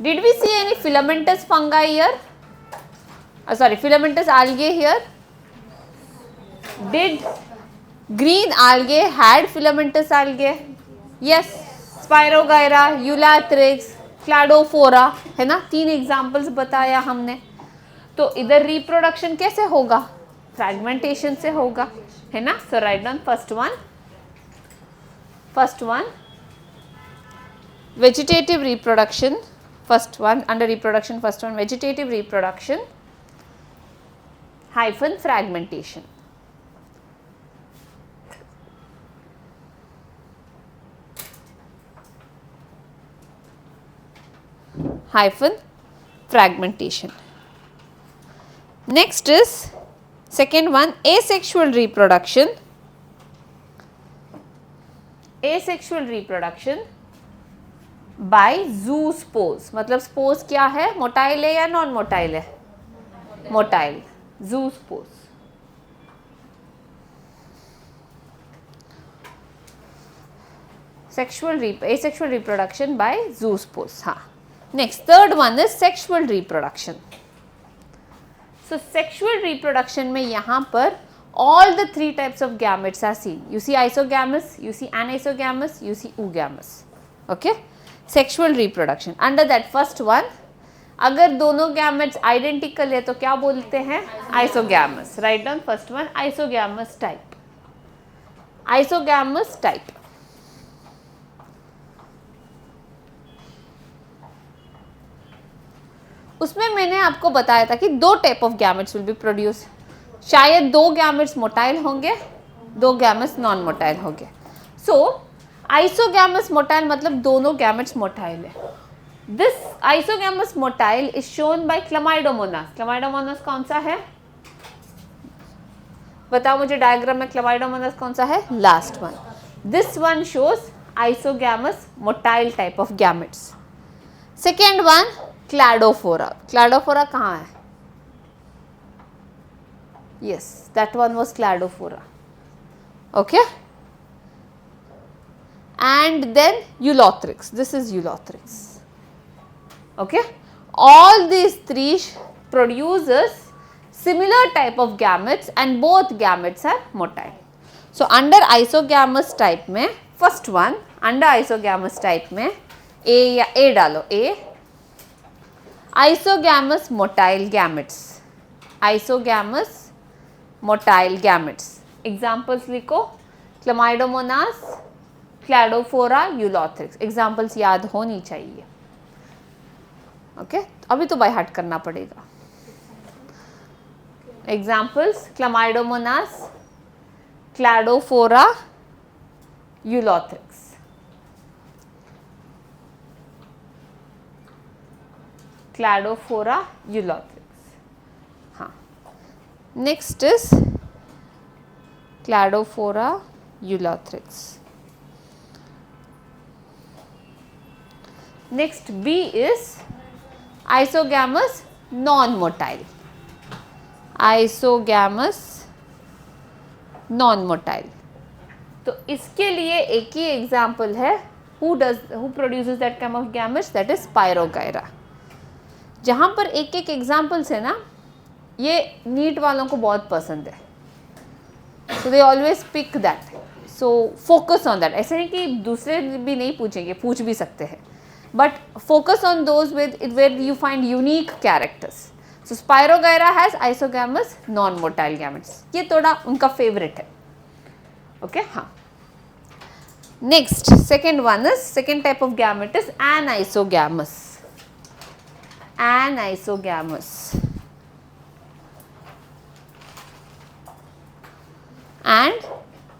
A: Did we see any filamentous fungi here? Filamentous algae here? Did green algae had filamentous algae? Yes. Spirogyra, Ulatrix, Cladophora, है ना? 3 examples बताया हमने. तो इधर रिप्रोडक्शन कैसे होगा? फ्रैगमेंटेशन से होगा, है ना? So write down first one vegetative reproduction. First one under reproduction, first one vegetative reproduction hyphen fragmentation. Hyphen fragmentation. Next is second one asexual reproduction. Asexual reproduction by zoospores. मतलब spores क्या है? Motile है या non motile है? Motile. Zoospores. asexual reproduction by zoospores. हाँ. Next, third one is sexual reproduction. So sexual reproduction में यहाँ पर all the 3 types of gametes are seen. You see isogamous, you see anisogamous, you see oogamous. Okay. Sexual reproduction. Under that first one, अगर दोनों gametes identical है तो क्या बोलते हैं? Isogamous. Right down first one, isogamous type. Isogamous type. उसमें मैंने आपको बताया था कि 2 type of gametes will be produce. शायद 2 गैमेट्स मोटाइल होंगे, 2 गैमेट्स नॉन मोटाइल होंगे. सो आइसोगैमस मोटाइल मतलब दोनों गैमेट्स मोटाइल है. This isogamous motile is shown by Chlamydomonas. Chlamydomonas कौन सा है? बताओ मुझे डायग्राम में क्लमाइडोमोनास कौन सा है? Last one. This one shows isogamous motile type of gametes. Second one Cladophora. Cladophora कहाँ है? Yes, that one was Cladophora. Okay. And then Eulothrix. This is Eulothrix. Okay. All these 3 produces similar type of gametes and both gametes are motile. So under isogamous type में first one, under isogamous type में A या A डालो, A isogamous motile gametes. Isogamous motile gametes. Examples लिखो. Chlamydomonas, Cladophora, Ulothrix. Examples याद होनी चाहिए. Okay, अभी तो बाय हार्ट करना पड़ेगा. Examples Chlamydomonas, Cladophora, Ulothrix. Cladophora, Ulothrix. हाँ. Next is Cladophora, Ulothrix. Next B is isogamous non-motile. Isogamous non-motile. तो इसके लिए एक ही एग्जाम्पल है, who produces that kind of gametes, that is Spirogyra. जहाँ पर एक एक एग्जाम्पल्स है ना, ये नीट वालों को बहुत पसंद है, so they always pick that, so focus on that. ऐसे नहीं कि दूसरे भी नहीं पूछेंगे, पूछ भी सकते हैं, but focus on those where you find unique characters. So Spirogyra has isogamous non-motile gametes. ये थोड़ा उनका फेवरेट है. Okay, हाँ. Next, second type of gamete is anisogamous. Anisogamous. And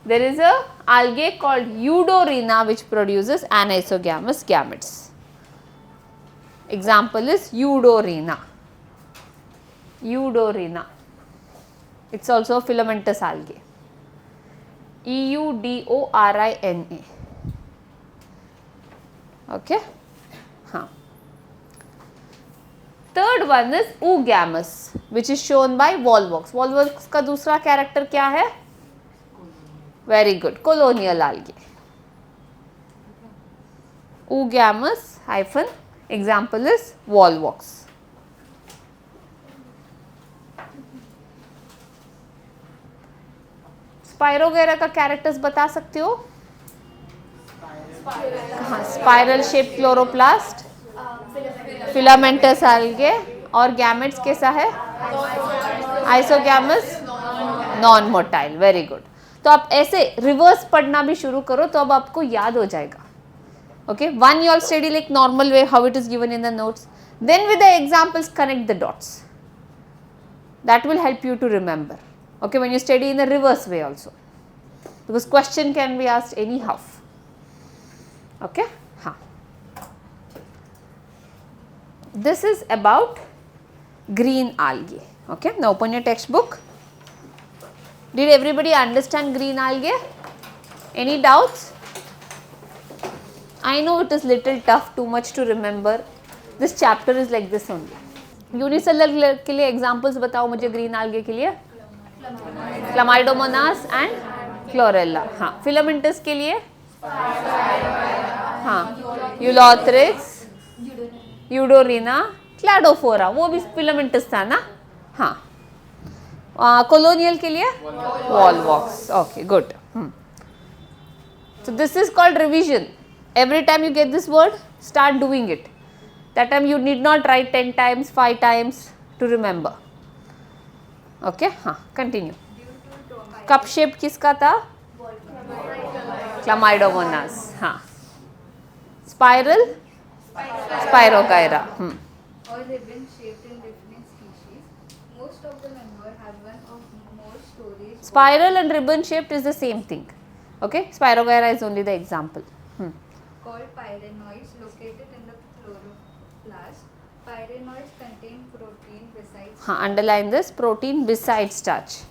A: there is a algae called Eudorrhina which produces anisogamous gametes. Example is Eudorrhina. Eudorrhina. It's also a filamentous algae. Eudorrhina. Okay. हाँ. Third one is Oogamous, which is shown by Volvox. Volvox का दूसरा character क्या है? Very good. Colonial algae. Oogamous hyphen. Example is Volvox. Spirogyra का characters बता सकते हो? हाँ, spiral shape chloroplast, filamentous algae, और गैमेट्स कैसा है? Isogamous non motile. Very good. तो आप ऐसे रिवर्स पढ़ना भी शुरू करो तो अब आपको याद हो जाएगा. Okay, when you all study like normal way how it is given in the notes, then with the examples connect the dots. That will help you to remember. Okay, when you study in the reverse way also, because question can be asked anyhow. Okay, हाँ. This is about green algae. Okay, now open your textbook. Did everybody understand green algae? Any doubts? I know it is little tough, too much to remember. This chapter is like this only. Unicellular के लिए examples बताओ मुझे green algae के लिए. Chlamydomonas and Chlorella. हाँ, filamentous के लिए हाँ, Eulothrix, Eudorrhina, Cladophora, वो भी filamentous था ना. हाँ, colonial के लिए Volvox. Okay, good. So this is called revision. Every time you get this word, start doing it. That time you need not write 10 times, 5 times to remember. Okay, हाँ, continue. Cup shape किसका था? Chlamydomonas. हाँ. Spiral spirogyra.
C: Or ribbon shaped in different species. Most of the members have one or more stories.
A: Spiral and ribbon shaped is the same thing. Okay, Spirogyra is only the example.
C: Called pyrenoids located in the chloroplast. Pyrenoids contain protein besides.
A: हाँ, underline this, protein besides starch.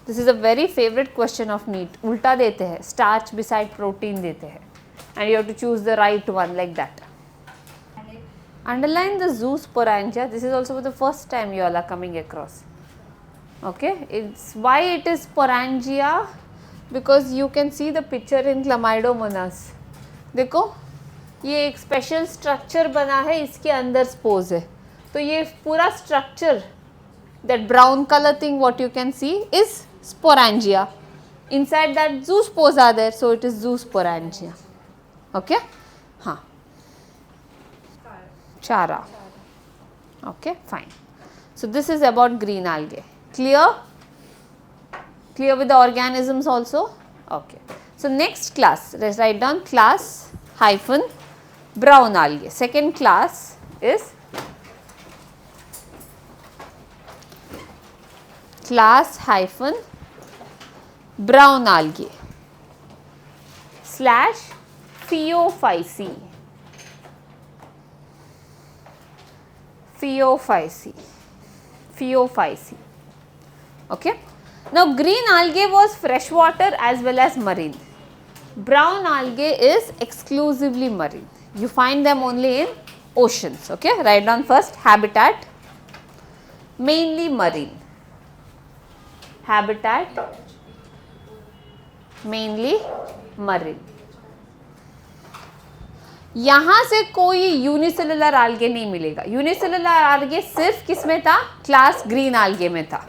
A: This is a very favorite question of NEET. उल्टा देते हैं, starch beside protein देते हैं, and you have to choose the right one like that. Underline the zoosporangia. This is also for the first time you all are coming across. Okay, it's why it is sporangia, because you can see the picture in Chlamydomonas. देखो, ये एक special structure बना है, इसके अंदर suppose है. तो ये पूरा structure, that brown color thing what you can see is sporangia. Inside that zoospores are there, so it is zoosporangia. Okay, हाँ. Chara. Okay, fine. So this is about green algae. Clear? Clear with the organisms also? Okay. So next class, let's write down class hyphen brown algae. Second class is class hyphen brown algae slash Phaeophyceae. Phaeophyceae. Okay. Now green algae was freshwater as well as marine. Brown algae is exclusively marine. You find them only in oceans. Okay, write down first habitat, mainly marine. Habitat, mainly marine. यहाँ से कोई unicellular आल्गे नहीं मिलेगा. Unicellular आल्गे सिर्फ किस में था? Class green आल्गे में था.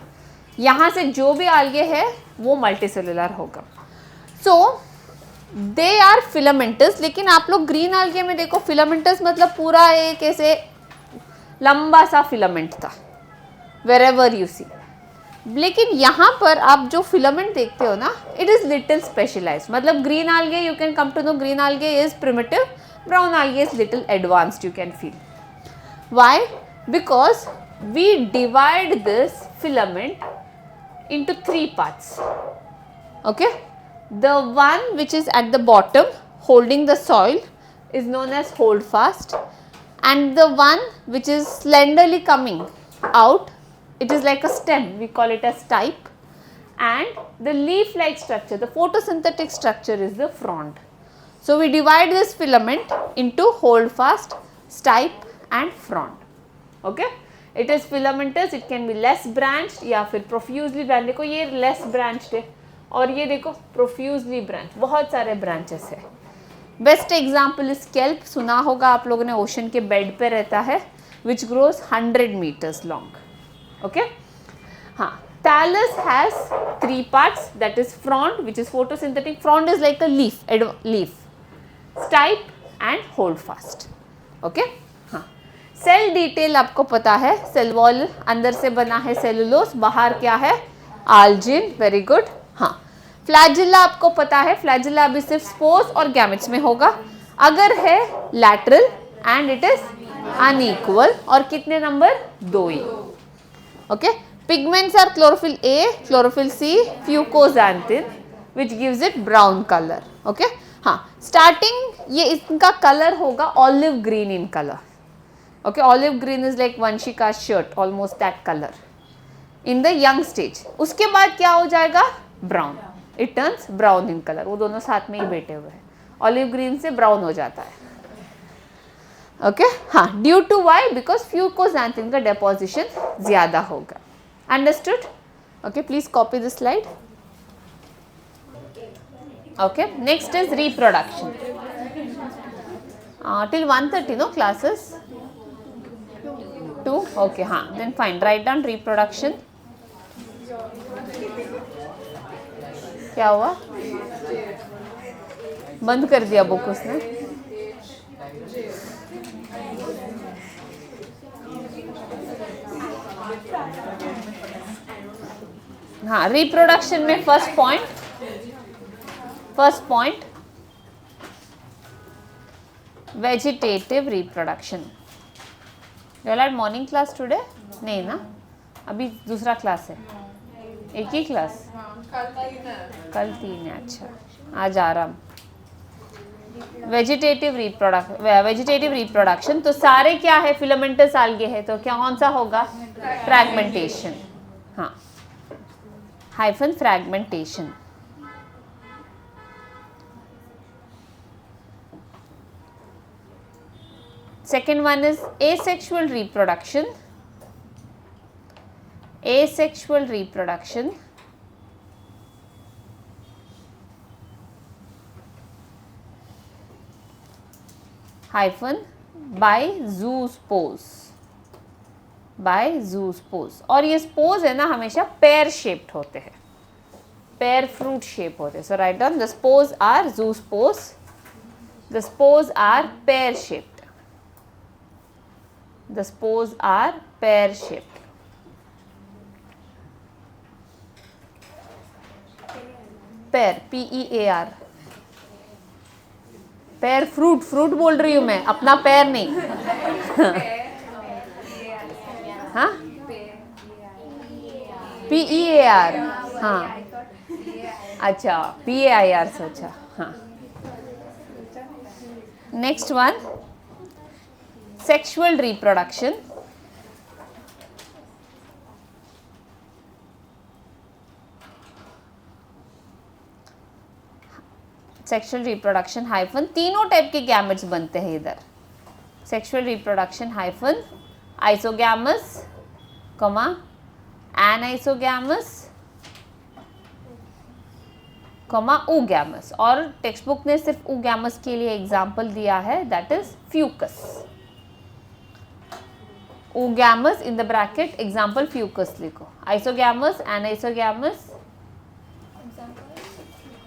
A: यहाँ से जो भी आल्गे है वो मल्टीसेलुलर होगा. सो दे आर फिलामेंटस. लेकिन आप लोग ग्रीन आल्गे में देखो, फिलामेंटस मतलब पूरा एक ऐसे लंबा सा फिलामेंट था वेरेवर यू सी. लेकिन यहाँ पर आप जो फिलामेंट देखते हो ना, इट इज़ लिटिल स्पेशलाइज्ड. मतलब green algae you can come to know green algae is primitive, brown algae is little advanced, you can feel. Why? Because we divide this filament into 3 parts. Okay, the one which is at the bottom holding the soil is known as holdfast, and the one which is slenderly coming out, it is like a stem, we call it as stipe, and the leaf like structure, the photosynthetic structure is the frond. So we divide this filament into holdfast, stipe and frond. Okay, it is filamentous, it can be less branched या फिर profusely branched. देखो ये less branched है और ये देखो profusely branched, बहुत सारे branches है. Best example is kelp. सुना होगा आप लोगों ने, ocean के bed पे रहता है, which grows 100 meters long. Okay, हाँ. Thallus has 3 parts, that is frond, which is photosynthetic. Frond is like a leaf. Stipe and hold fast. Okay, हाँ. सेल डिटेल आपको पता है, सेल वॉल अंदर से बना है सेलुलोज, बाहर क्या है? आल्जिन. Very good. हाँ. फ्लैजिला आपको पता है, फ्लैजिला अभी सिर्फ स्पोर्स और गैमेट्स में होगा. अगर है lateral and it is unequal. और कितने नंबर? 2 ही. Okay, pigments are chlorophyll A, chlorophyll C, fucoxanthin which gives it brown colour. Okay, हाँ. स्टार्टिंग ये इनका कलर होगा olive green in colour. Okay, olive green is like Vanshika shirt, almost that colour in the young stage. उसके बाद क्या हो जाएगा? Brown. It turns brown in colour. वो दोनों साथ में ही बैठे हुए हैं. ऑलिव ग्रीन से ब्राउन हो जाता है. ओके, हाँ. Due to why? Because fucoxanthin का डेपोजिशन ज्यादा होगा. Understood? Okay, please copy this slide. Okay, next is reproduction. Till 1:30 no classes? 2? Okay, हाँ. Then fine, write down reproduction. क्या हुआ? बंद कर दिया बुक उसने. हाँ, रिप्रोडक्शन में first point vegetative reproduction. You all had morning class today? नहीं ना, अभी दूसरा क्लास है. एक ही क्लास? कल 3 है. अच्छा, आज आराम. Vegetative reproduction. तो सारे क्या है? फिलामेंटस आल्गे है. तो क्या कौन सा होगा? फ्रैगमेंटेशन. हाँ, hyphen fragmentation. Second one is asexual reproduction. Asexual reproduction. Hyphen by zoospores. By zoospores. और ये स्पोर्स है ना हमेशा पेयर शेप्ड होते हैं, पेयर फ्रूट शेप होते हैं. So write down the spores are zoospores. The spores are pear shaped. The spores are pear shaped. Pear, P-E-A-R. Pair fruit बोल रही हूँ मैं, अपना पैर नहीं. हाँ, P-E-A-R. हाँ, अच्छा, P-A-I-R सोचा. हाँ. Next one, sexual reproduction. Sexual reproduction hyphen. तीनों टाइप के गैमेट्स बनते हैं इधर. sexual reproduction hyphen isogamous comma anisogamous comma oogamous, और टेक्स्ट बुक ने सिर्फ oogamous के लिए एग्जाम्पल दिया है, that is Fucus. oogamous in the bracket example fucus लिखो. isogamous anisogamous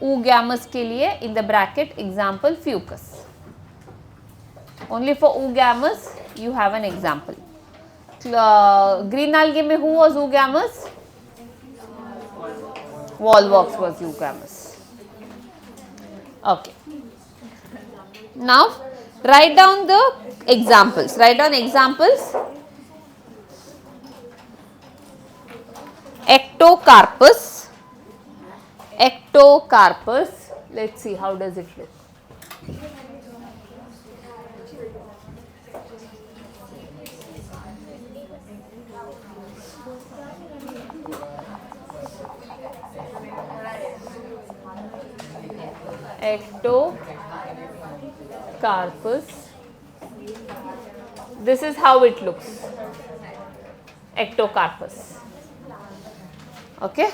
A: oogamous के लिए in the bracket example fucus. Only for oogamous you have an example. Green algae में who was oogamous? Volvox was oogamous. Okay. Now write down the examples. Write down examples. Ectocarpus. Ectocarpus. Let's see how does it look. Ectocarpus. This is how it looks. Ectocarpus. Okay.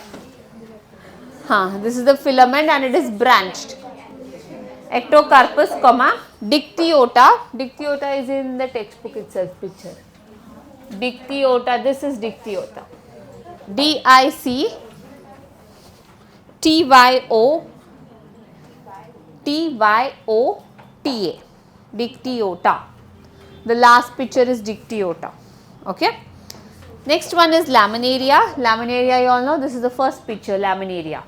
A: This is the filament and it is branched. Ectocarpus, comma Dictyota. Dictyota is in the textbook itself. Picture. Dictyota. This is Dictyota. Dictyota. Dictyota. The last picture is Dictyota. Okay. Next one is Laminaria. Laminaria, you all know, this is the first picture, Laminaria.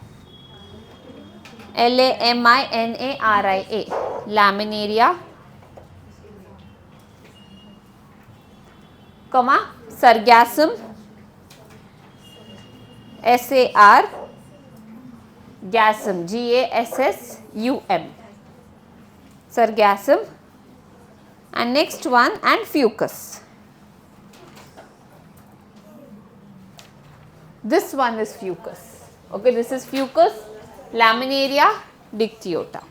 A: Laminaria. Laminaria. Comma Sargassum. SAR. Gassum. GASSUM. Sargassum. And next one, and Fucus. This one is Fucus. Okay, this is Fucus, Laminaria, Dictyota.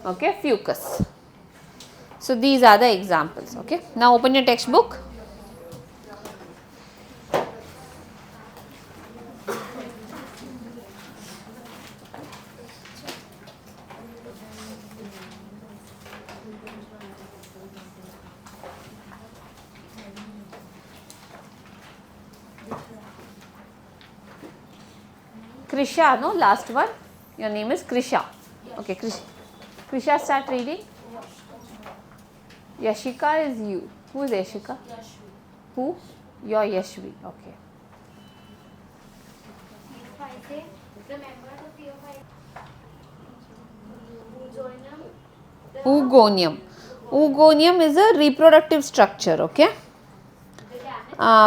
A: Okay, Fucus. So these are the examples. Okay, now open your textbook. Krisha, no, last one. Your name is Krisha. Okay, Krisha, start reading. Yashika is you. Who is Yashika? Yashvi. Who? Your Yashvi. Okay. Oogonium. Oogonium is a reproductive structure. Okay.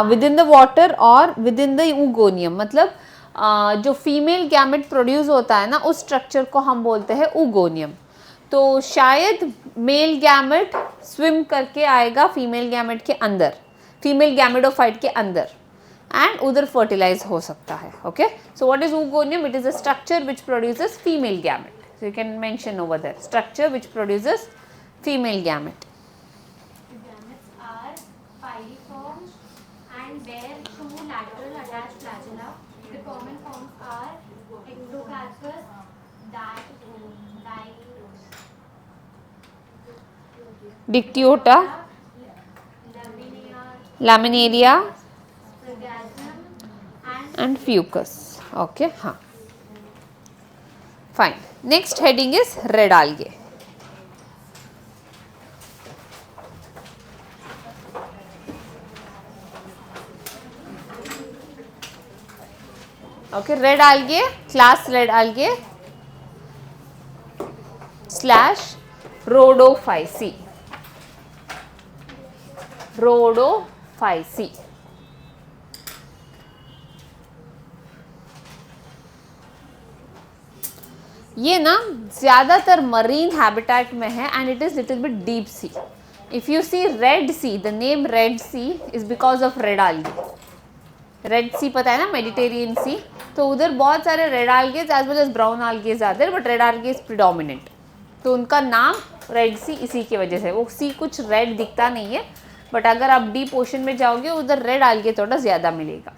A: Within the water or within the oogonium. मतलब जो female gamete produce होता है ना, उस structure को हम बोलते हैं ओगोनियम. तो शायद मेल गैमेट स्विम करके आएगा फीमेल गैमेट के अंदर, फीमेल गैमेटोफाइट के अंदर, एंड उधर फर्टिलाइज हो सकता है. Okay, so what is oogonium? It is a structure which produces female gamete. So you can mention over that, structure which produces female gamete. Dictyota, Laminaria and Fucus. Okay, fine. Next heading is red algae. Okay, red algae, class red algae / Rhodophyceae. Rhodophyceae. ये ना ज़्यादातर marine habitat में है and it is little bit deep sea. If you see red sea, the name red sea is because of red algae. Red sea पता है ना, mediterranean sea, तो उधर बहुत सारे red algaes as well as brown algaes are there, but red algae is predominant. तो उनका नाम रेड सी इसी की वजह से, वो सी कुछ रेड दिखता नहीं है, बट अगर आप डीप ओशन में जाओगे उधर रेड आल्गे थोड़ा ज़्यादा मिलेगा।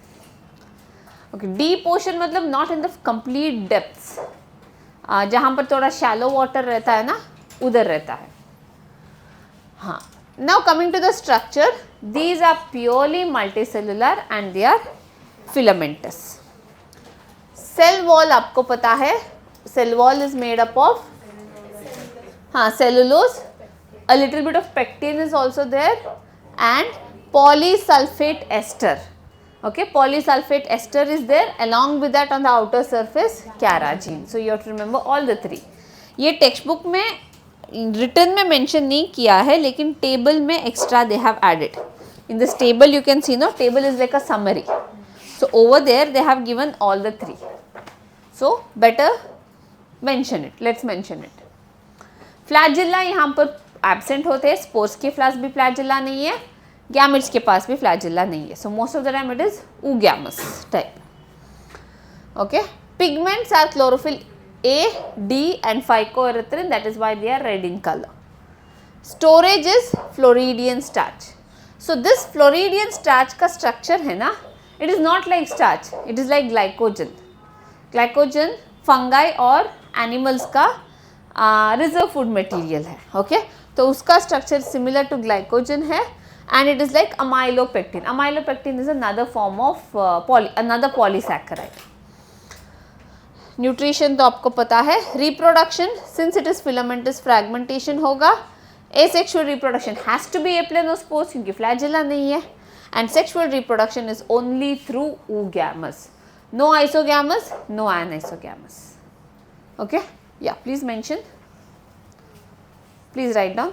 A: ओके, डीप ओशन मतलब not in the complete depths, जहाँ पर थोड़ा शैलो वाटर रहता है ना, उधर रहता है। हाँ, now coming to the structure, these are purely multicellular and they are filamentous. Cell wall आपको पता है, cell wall is made up of cellulose, a little bit of pectin is also there, and polysulfate ester. Okay, polysulfate ester is there, along with that on the outer surface carrageen. So you have to remember all the three. ये textbook में written में mention नहीं किया है, लेकिन table में extra they have added. In this table you can see, no, table is like a summary. So over there they have given all the three. So better mention it. Let's mention it. Flagella यहाँ पर absent होते हैं, spores के पास भी flagella नहीं है, gametes के पास भी फ्लैजिला नहीं है. So most of the time it is oogamous type. Okay, pigments are chlorophyll A, D and phycoerythrin, that is why they are red in color. Storage is Floridian starch. So this Floridian starch का structure है ना, it is not like starch, it is like glycogen. Glycogen fungi और animals का reserve food material है. Okay, तो उसका structure similar to glycogen है and it is like amylopectin. Amylopectin is another form of another polysaccharide. Nutrition तो आपको पता है. Reproduction, since it is filamentous fragmentation होगा. Asexual reproduction has to be aplanospores क्योंकि फ्लैजिला नहीं है, and sexual reproduction is only through oogamous. No isogamous, no anisogamous. Okay, yeah, please mention, please write down.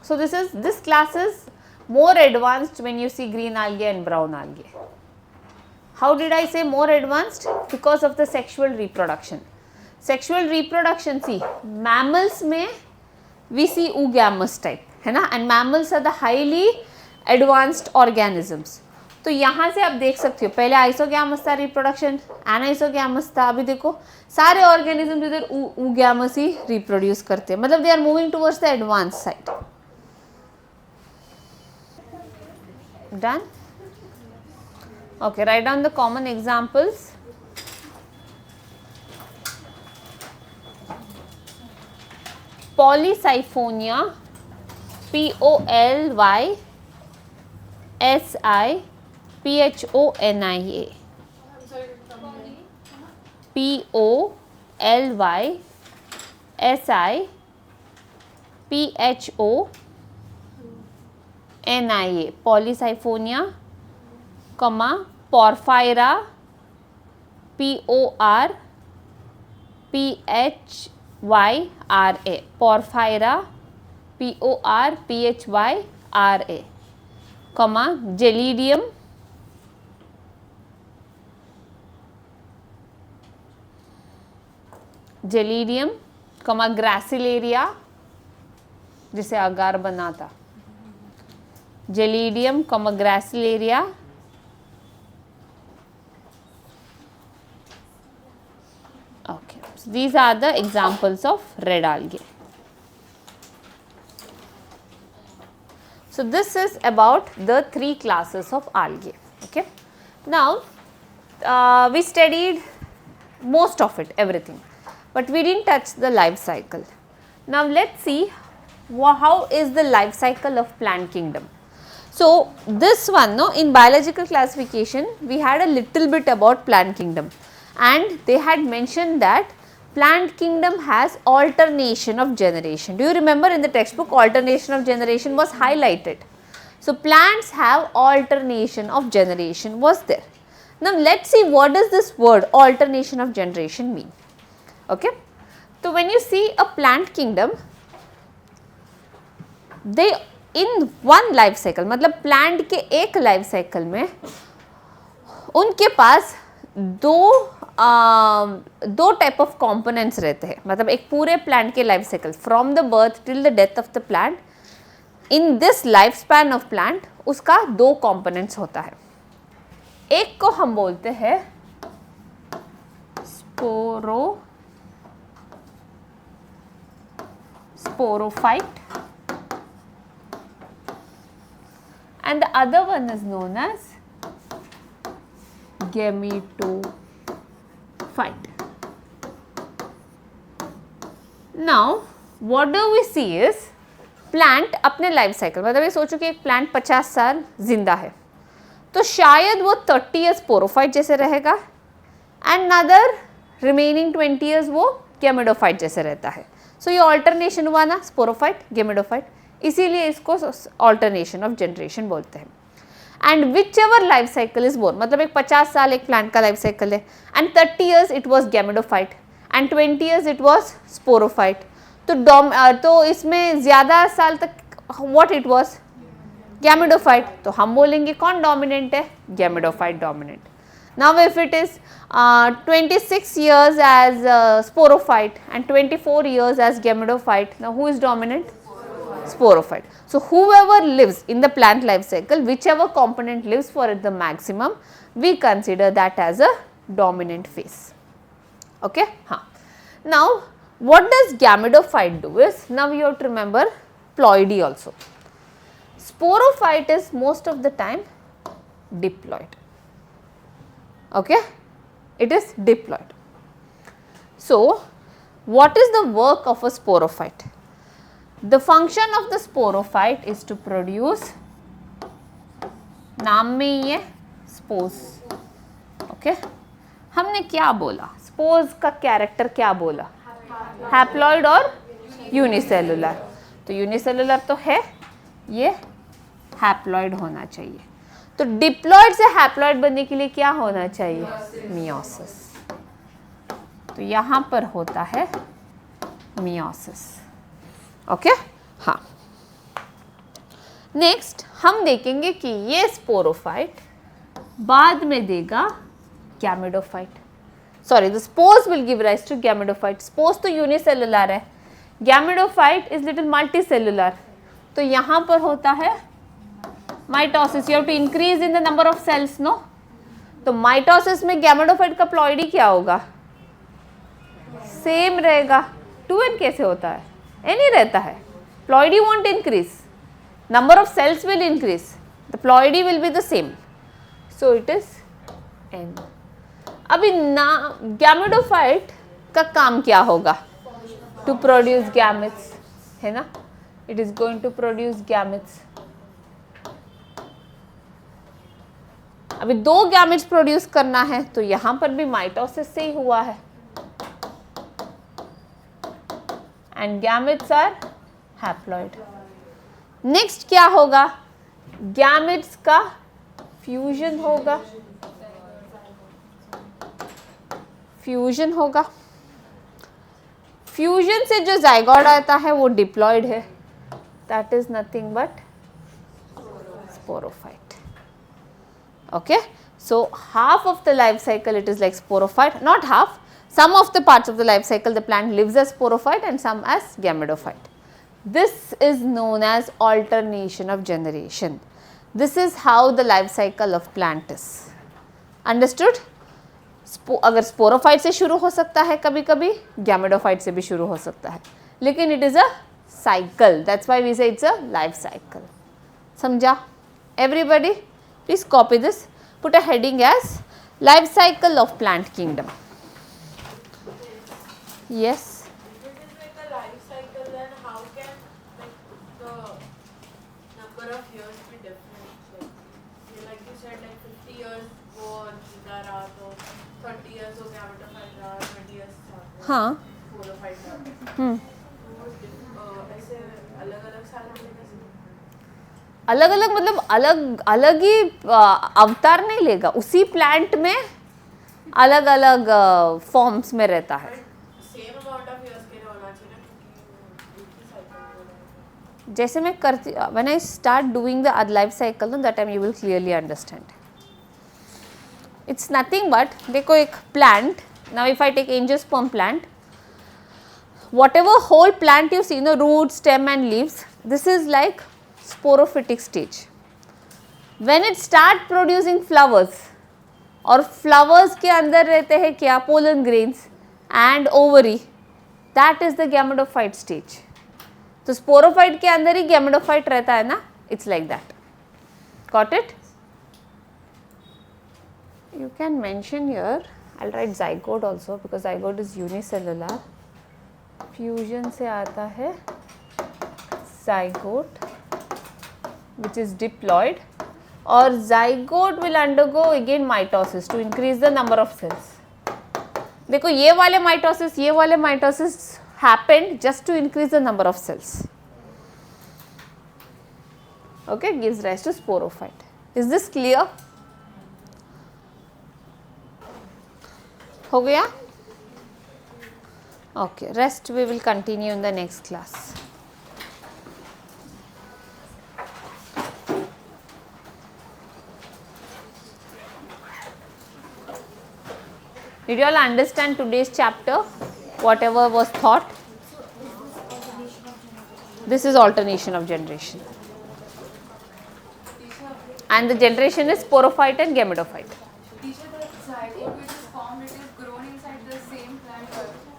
A: So this class is more advanced when you see green algae and brown algae. How did I say more advanced? Because of the sexual reproduction. Sexual reproduction, see mammals में we see oogamous type है ना, and mammals are the highly advanced organisms. तो यहाँ से आप देख सकते हो, पहले आइसोगैमस था रिप्रोडक्शन, एनाइसोगैमस था, अभी देखो सारे ऑर्गेनिजम्स इधर oogamous ही रिप्रोड्यूस करते हैं, मतलब they are moving towards the advance side. Done. Okay, write down the common examples. Polysiphonia, Polysiphonia, Polysiphonia, Porphyra, Porphyra, Porphyra, Porphyra, Gelidium, Gelidium, Gracilaria, जिसे अगार बना था, Gelidium, Gracilaria. Okay, so these are the examples of red algae. So this is about the three classes of algae. Okay, now we studied most of it, everything, but we didn't touch the life cycle. Now let's see how is the life cycle of plant kingdom. So this one, no, in biological classification we had a little bit about plant kingdom, and they had mentioned that plant kingdom has alternation of generation. Do you remember in the textbook alternation of generation was highlighted? So plants have alternation of generation was there. Now let's see what does this word alternation of generation mean. Okay, so when you see a plant kingdom, they in one life cycle, मतलब plant के एक life cycle में उनके पास दो type of components रहते हैं. मतलब एक पूरे प्लांट के life cycle from the birth till the death of the plant, in this life span of plant उसका 2 कंपोनेंट्स होता है. एक को हम बोलते हैं sporophyte and the other one is known as gametophyte. Now what do we see is plant अपने life cycle, मतलब ये सोचो कि एक प्लांट 50 साल जिंदा है तो शायद वो 30 ईयर्स स्पोरोफाइट जैसे रहेगा एंड अदर रिमेनिंग 20 ईयर्स वो गैमेडोफाइट जैसे रहता है. सो ये ऑल्टरनेशन हुआ ना, स्पोरोफाइट गैमेडोफाइट, इसीलिए इसको ऑल्टरनेशन ऑफ जनरेशन बोलते हैं. And whichever life cycle is bore, मतलब एक 50 साल एक प्लांट का लाइफ साइकिल है and 30 years it was gametophyte and 20 years it was sporophyte. तो इसमें ज़्यादा साल तक व्हाट इट वॉज गैमेडोफाइट, तो हम बोलेंगे कौन डोमिनेंट है, gametophyte dominant. Now if it is 26 years as sporophyte and 24 years as gametophyte, now who is dominant? Sporophyte. So whoever lives in the plant life cycle, whichever component lives for at the maximum, we consider that as a dominant phase. Okay? Now what does gametophyte do is, now you have to remember ploidy also. Sporophyte is most of the time diploid. Okay? It is diploid. So what is the work of a sporophyte? The function of the sporophyte is to produce, नाम में ही है spores. Okay? हमने क्या बोला, spores का character क्या बोला, haploid और यूनिसेलुलर. तो यूनिसेलुलर तो है, ये हैप्लॉइड होना चाहिए. तो डिप्लॉइड से हैप्लॉइड बनने के लिए क्या होना चाहिए, मियोसिस. तो यहाँ पर होता है मियोसिस. ओके, हाँ. नेक्स्ट हम देखेंगे कि ये स्पोरोफाइट बाद में देगा gametophyte. Sorry, the spores will give rise to gametophyte. Spores तो यूनिसेलुलर है, गैमेडोफाइट इज लिटिल मल्टीसेलुलर. तो यहाँ पर होता है mitosis. You have to increase in the number of cells, no. तो माइटोसिस में गैमेडोफाइट का प्लॉइडी क्या होगा, सेम रहेगा. 2n कैसे होता है, n ही रहता है. Ploidy won't increase, number of cells will increase, the ploidy will be the same. So it is n. अभी ना गैमेडोफाइट का काम क्या होगा, टू प्रोड्यूस गैमेट्स, है ना. It is going to produce gametes. अभी 2 गैमेट्स प्रोड्यूस करना है तो यहाँ पर भी माइटोसिस से ही हुआ है. And gametes are haploid. Next क्या होगा, गैमेट्स का फ्यूजन होगा. फ्यूजन होगा. फ्यूजन से जो जाइगोट आता है वो डिप्लॉइड है. That is nothing but sporophyte. Okay, so half of the life cycle it is like sporophyte, not half, some of the parts of the life cycle the plant lives as sporophyte and some as gametophyte. This is known as alternation of generation. This is how the life cycle of plant is. Understood? अगर sporophyte से शुरू हो सकता है कभी कभी, गैमेडोफाइट से भी शुरू हो सकता है, लेकिन it is a cycle. That's why we say it's a life cycle. समझा everybody? Please copy this. Put a heading as life cycle of plant kingdom. Yes.
D: If it is like a life cycle, then how can like the number of years be different? Like you said, like 50 years वो जिंदा रहा तो 30 years वो gametophyte रहा, 20 years
A: हाँ.
D: Sporophyte रहा. ऐसे अलग-अलग साल में कैसे?
A: अलग अलग मतलब अलग अलग ही अवतार नहीं लेगा, उसी प्लांट में अलग अलग फॉर्म्स में रहता है.
D: सेम अमाउंट ऑफ इयर्स के लिए होना चाहिए क्योंकि एक ही साइकिल.
A: जैसे मैं करती, when I start doing the life cycle no, that time you will clearly understand. It's nothing but, देखो एक plant, now if I take angiosperm plant, whatever whole plant you see, no, root, stem and leaves, this is like sporophytic stage. When it start producing flowers, और flowers के अंदर रहते हैं क्या, pollen grains and ovary, that is the gametophyte stage. तो sporophyte के अंदर ही gametophyte रहता है ना, it's like that. Got it? You can mention here, I'll write zygote also because zygote is unicellular. Fusion से आता है zygote which is diploid, or zygote will undergo again mitosis to increase the number of cells. देखो ये वाले mitosis happened just to increase the number of cells. Okay, gives rise to sporophyte. Is this clear? हो गया? Okay, rest we will continue in the next class. Did you all understand today's chapter? Whatever was taught? This is alternation of generation. And the generation is sporophyte and gametophyte.
C: Teacher, the zygote which is formed, it is grown inside the same plant.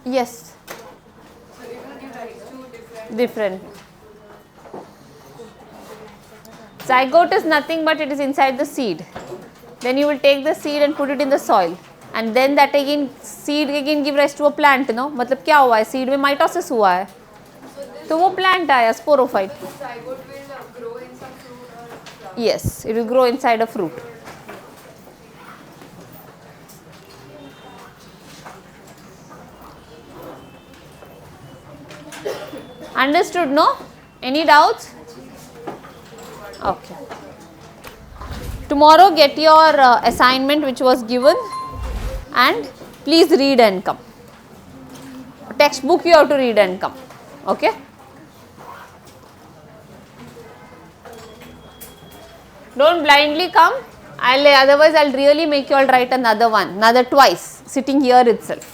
A: Yes,
C: So it will give rise to
A: different. Zygote is nothing but it is inside the seed. Then you will take the seed and put it in the soil. And then that again, seed again give rise to a plant, no? मतलब क्या हुआ है? Seed में mitosis हुआ है. तो वो plant आया, sporophyte.
C: The zygote will grow in some fruit or flower.
A: Yes, it will grow inside a fruit. Understood, no? Any doubts? Okay. Tomorrow get your assignment which was given and please read and come. Textbook you have to read and come. Okay? Don't blindly come. Otherwise I'll really make you all write another one, another twice, sitting here itself.